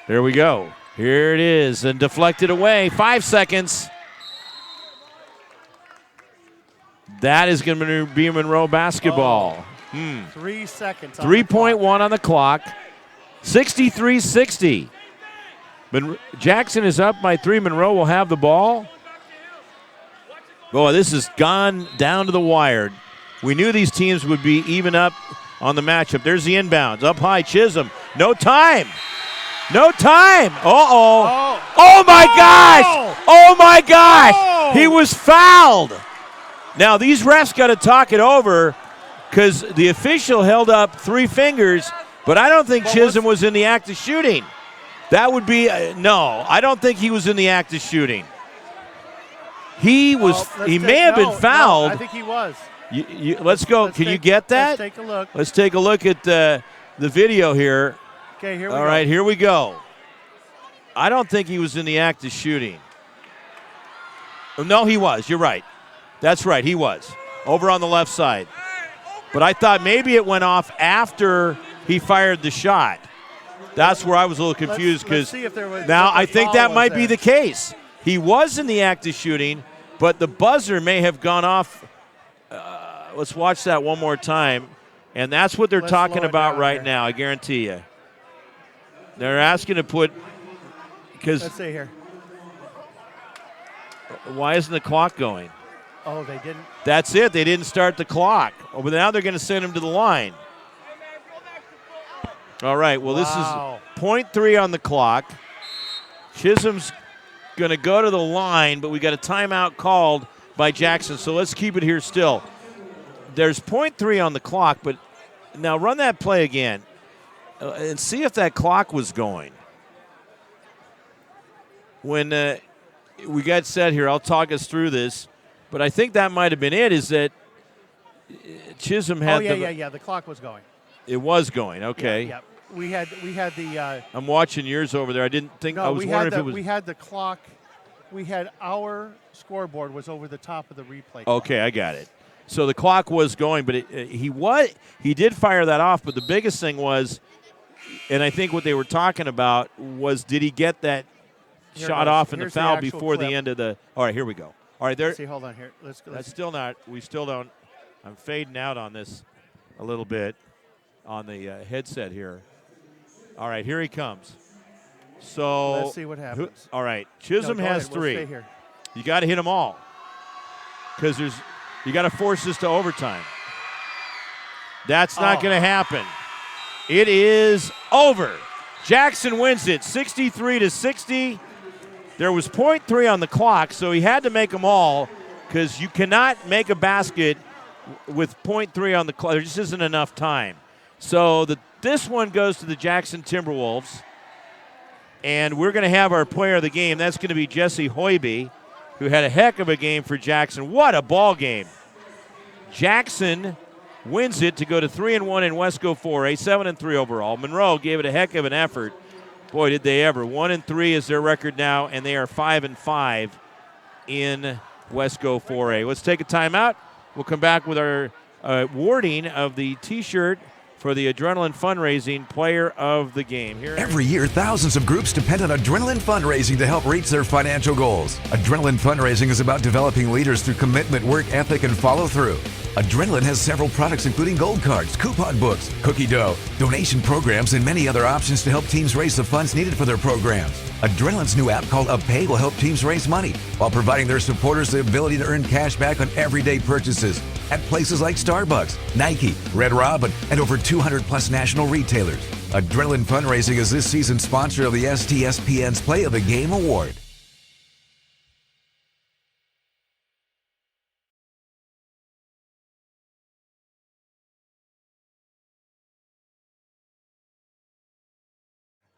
There we go. Here it is, and deflected away. 5 seconds. That is going to be Monroe basketball. 3 seconds. 3.1 on the clock. 63-60. Jackson is up by 3. Monroe will have the ball. Boy, this has gone down to the wire. We knew these teams would be even up on the matchup. There's the inbounds. Up high, Chisholm. No time. No time. Uh-oh. Oh, my gosh. Oh, my gosh. He was fouled. Now, these refs got to talk it over because the official held up 3 fingers, but I don't think Chisholm was in the act of shooting. That would be no. I don't think he was in the act of shooting. He was. He may have been fouled. No, I think he was. Let's go. Can you get that? Let's take a look. Let's take a look at the video here. Okay, here we go. All right, here we go. I don't think he was in the act of shooting. No, he was. You're right. That's right. He was over on the left side. But I thought maybe it went off after he fired the shot. That's where I was a little confused because now I think that might be the case. He was in the act of shooting, but the buzzer may have gone off. Let's watch that one more time. And that's what they're talking about right now, I guarantee you. They're asking to put because. Let's see here. Why isn't the clock going? Oh, they didn't. That's it. They didn't start the clock. Oh, but now they're going to send him to the line. All right. Well, this is .3 on the clock. Chisholm's going to go to the line, but we got a timeout called by Jackson. So let's keep it here still. There's .3 on the clock, but now run that play again and see if that clock was going. When we got set here, I'll talk us through this. But I think that might have been it, is that Chisholm had the clock was going. It was going, okay. Yeah. We had the I'm watching yours over there. I didn't think no, I was wondering if it was we had the clock. We had our scoreboard was over the top of the replay clock. Okay, I got it. So the clock was going, but he did fire that off, but the biggest thing was, and I think what they were talking about was, did he get that shot off in the foul before the end of the – all right, here we go. All right, there. See, hold on here. Let's go. That's still not. We still don't. I'm fading out on this a little bit on the headset here. All right, here he comes. So let's see what happens. All right, Chisholm has 3. We'll stay here. You got to hit them all because you got to force this to overtime. That's not going to happen. It is over. Jackson wins it, 63-60. There was .3 on the clock, so he had to make them all because you cannot make a basket with .3 on the clock. There just isn't enough time. So this one goes to the Jackson Timberwolves, and we're going to have our player of the game. That's going to be Jesse Hoiby, who had a heck of a game for Jackson. What a ball game. Jackson wins it to go to 3-1 in Wesco 4A, 7-3 overall. Monroe gave it a heck of an effort. Boy, did they ever. 1-3 is their record now, and they are 5-5 in Wesco 4A. Let's take a timeout. We'll come back with our awarding of the T-shirt for the Adrenaline Fundraising Player of the Game. Every year, thousands of groups depend on Adrenaline Fundraising to help reach their financial goals. Adrenaline Fundraising is about developing leaders through commitment, work ethic, and follow-through. Adrenaline has several products including gold cards, coupon books, cookie dough, donation programs, and many other options to help teams raise the funds needed for their programs. Adrenaline's new app called UpPay will help teams raise money while providing their supporters the ability to earn cash back on everyday purchases at places like Starbucks, Nike, Red Robin, and over 200+ national retailers. Adrenaline Fundraising is this season's sponsor of the STSPN's Play of the Game Award.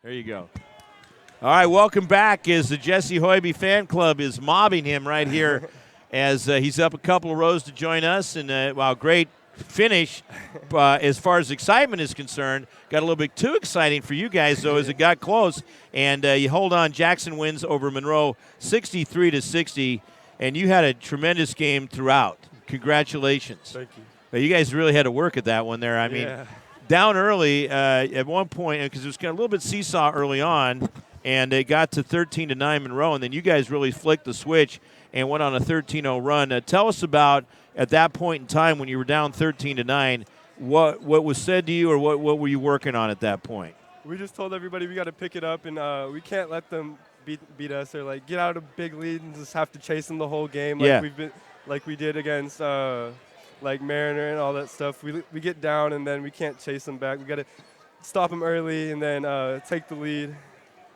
There you go. All right, welcome back as the Jesse Hoiby fan club is mobbing him right here as he's up a couple of rows to join us. And, wow, great finish as far as excitement is concerned. Got a little bit too exciting for you guys, though, as it got close. And you hold on. Jackson wins over Monroe 63-60. And you had a tremendous game throughout. Congratulations. Thank you. But you guys really had to work at that one there. I mean, down early at one point because it was kind of a little bit seesaw early on, and it got to 13-9 Monroe, and then you guys really flicked the switch and went on a 13-0 run. Tell us about at that point in time when you were down 13-9, what was said to you, or what were you working on at that point? We just told everybody we got to pick it up, and we can't let them beat us or like get out a big lead and just have to chase them the whole game like we did against like Mariner and all that stuff. We get down and then we can't chase them back. We got to stop them early and then take the lead.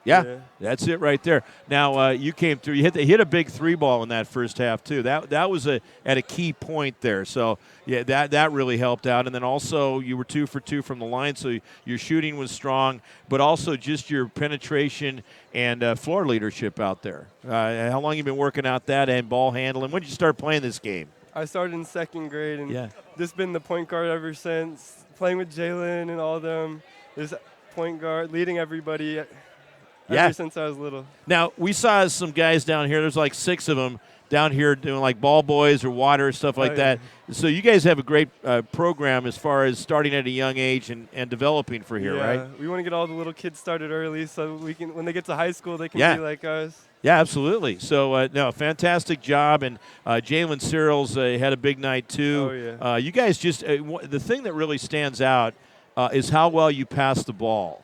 Yeah, that's it right there. Now you came through. You hit a big 3-ball in that first half too. That was at a key point there. So yeah, that really helped out. And then also you were 2 for 2 from the line, so your shooting was strong, but also just your penetration and floor leadership out there. How long you been working out that and ball handling? When did you start playing this game? I started in 2nd grade and just been the point guard ever since. Playing with Jalen and all of them. Just point guard, leading everybody. Ever since I was little. Now, we saw some guys down here. There's like 6 of them down here doing like ball boys or water, stuff like that. So you guys have a great program as far as starting at a young age and developing for here, right? We want to get all the little kids started early so we can, when they get to high school, they can be like us. Yeah, absolutely. So, no, fantastic job. And Jalen Cyril's had a big night, too. Oh, yeah. You guys just the thing that really stands out is how well you pass the ball.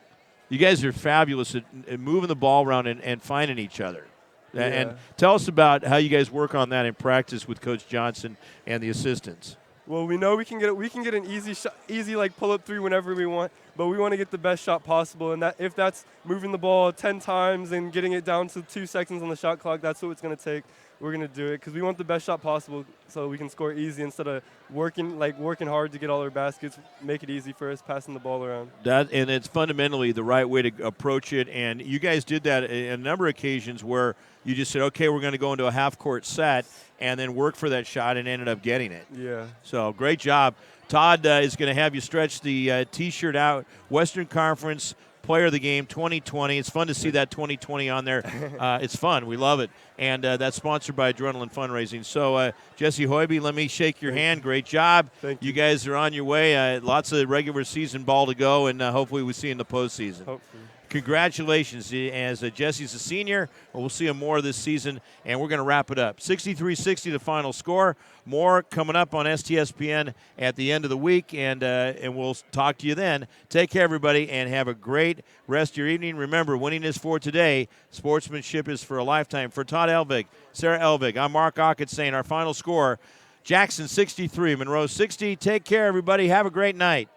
You guys are fabulous at moving the ball around and finding each other. Yeah. And tell us about how you guys work on that in practice with Coach Johnson and the assistants. Well, we know we can get an easy shot, like pull-up 3 whenever we want, but we want to get the best shot possible. And that if that's moving the ball 10 times and getting it down to 2 seconds on the shot clock, that's what it's going to take. We're going to do it because we want the best shot possible so we can score easy instead of working hard to get all our baskets, make it easy for us passing the ball around. And it's fundamentally the right way to approach it. And you guys did that a number of occasions where you just said, okay, we're going to go into a half-court set and then work for that shot and ended up getting it. Yeah. So great job. Todd is going to have you stretch the T-shirt out, Western Conference Player of the Game 2020. It's fun to see that 2020 on there. It's fun. We love it. And that's sponsored by Adrenaline Fundraising. So, Jesse Hoiby, let me shake your hand. Great job. Thank you. You guys are on your way. Lots of regular season ball to go, and hopefully we see you in the postseason. Hopefully. Congratulations, as Jesse's a senior. We'll see him more this season, and we're going to wrap it up. 63-60 the final score. More coming up on STSPN at the end of the week, and we'll talk to you then. Take care, everybody, and have a great rest of your evening. Remember, winning is for today. Sportsmanship is for a lifetime. For Todd Elvig, Sarah Elvig, I'm Mark Ockett saying our final score, Jackson 63, Monroe 60. Take care, everybody. Have a great night.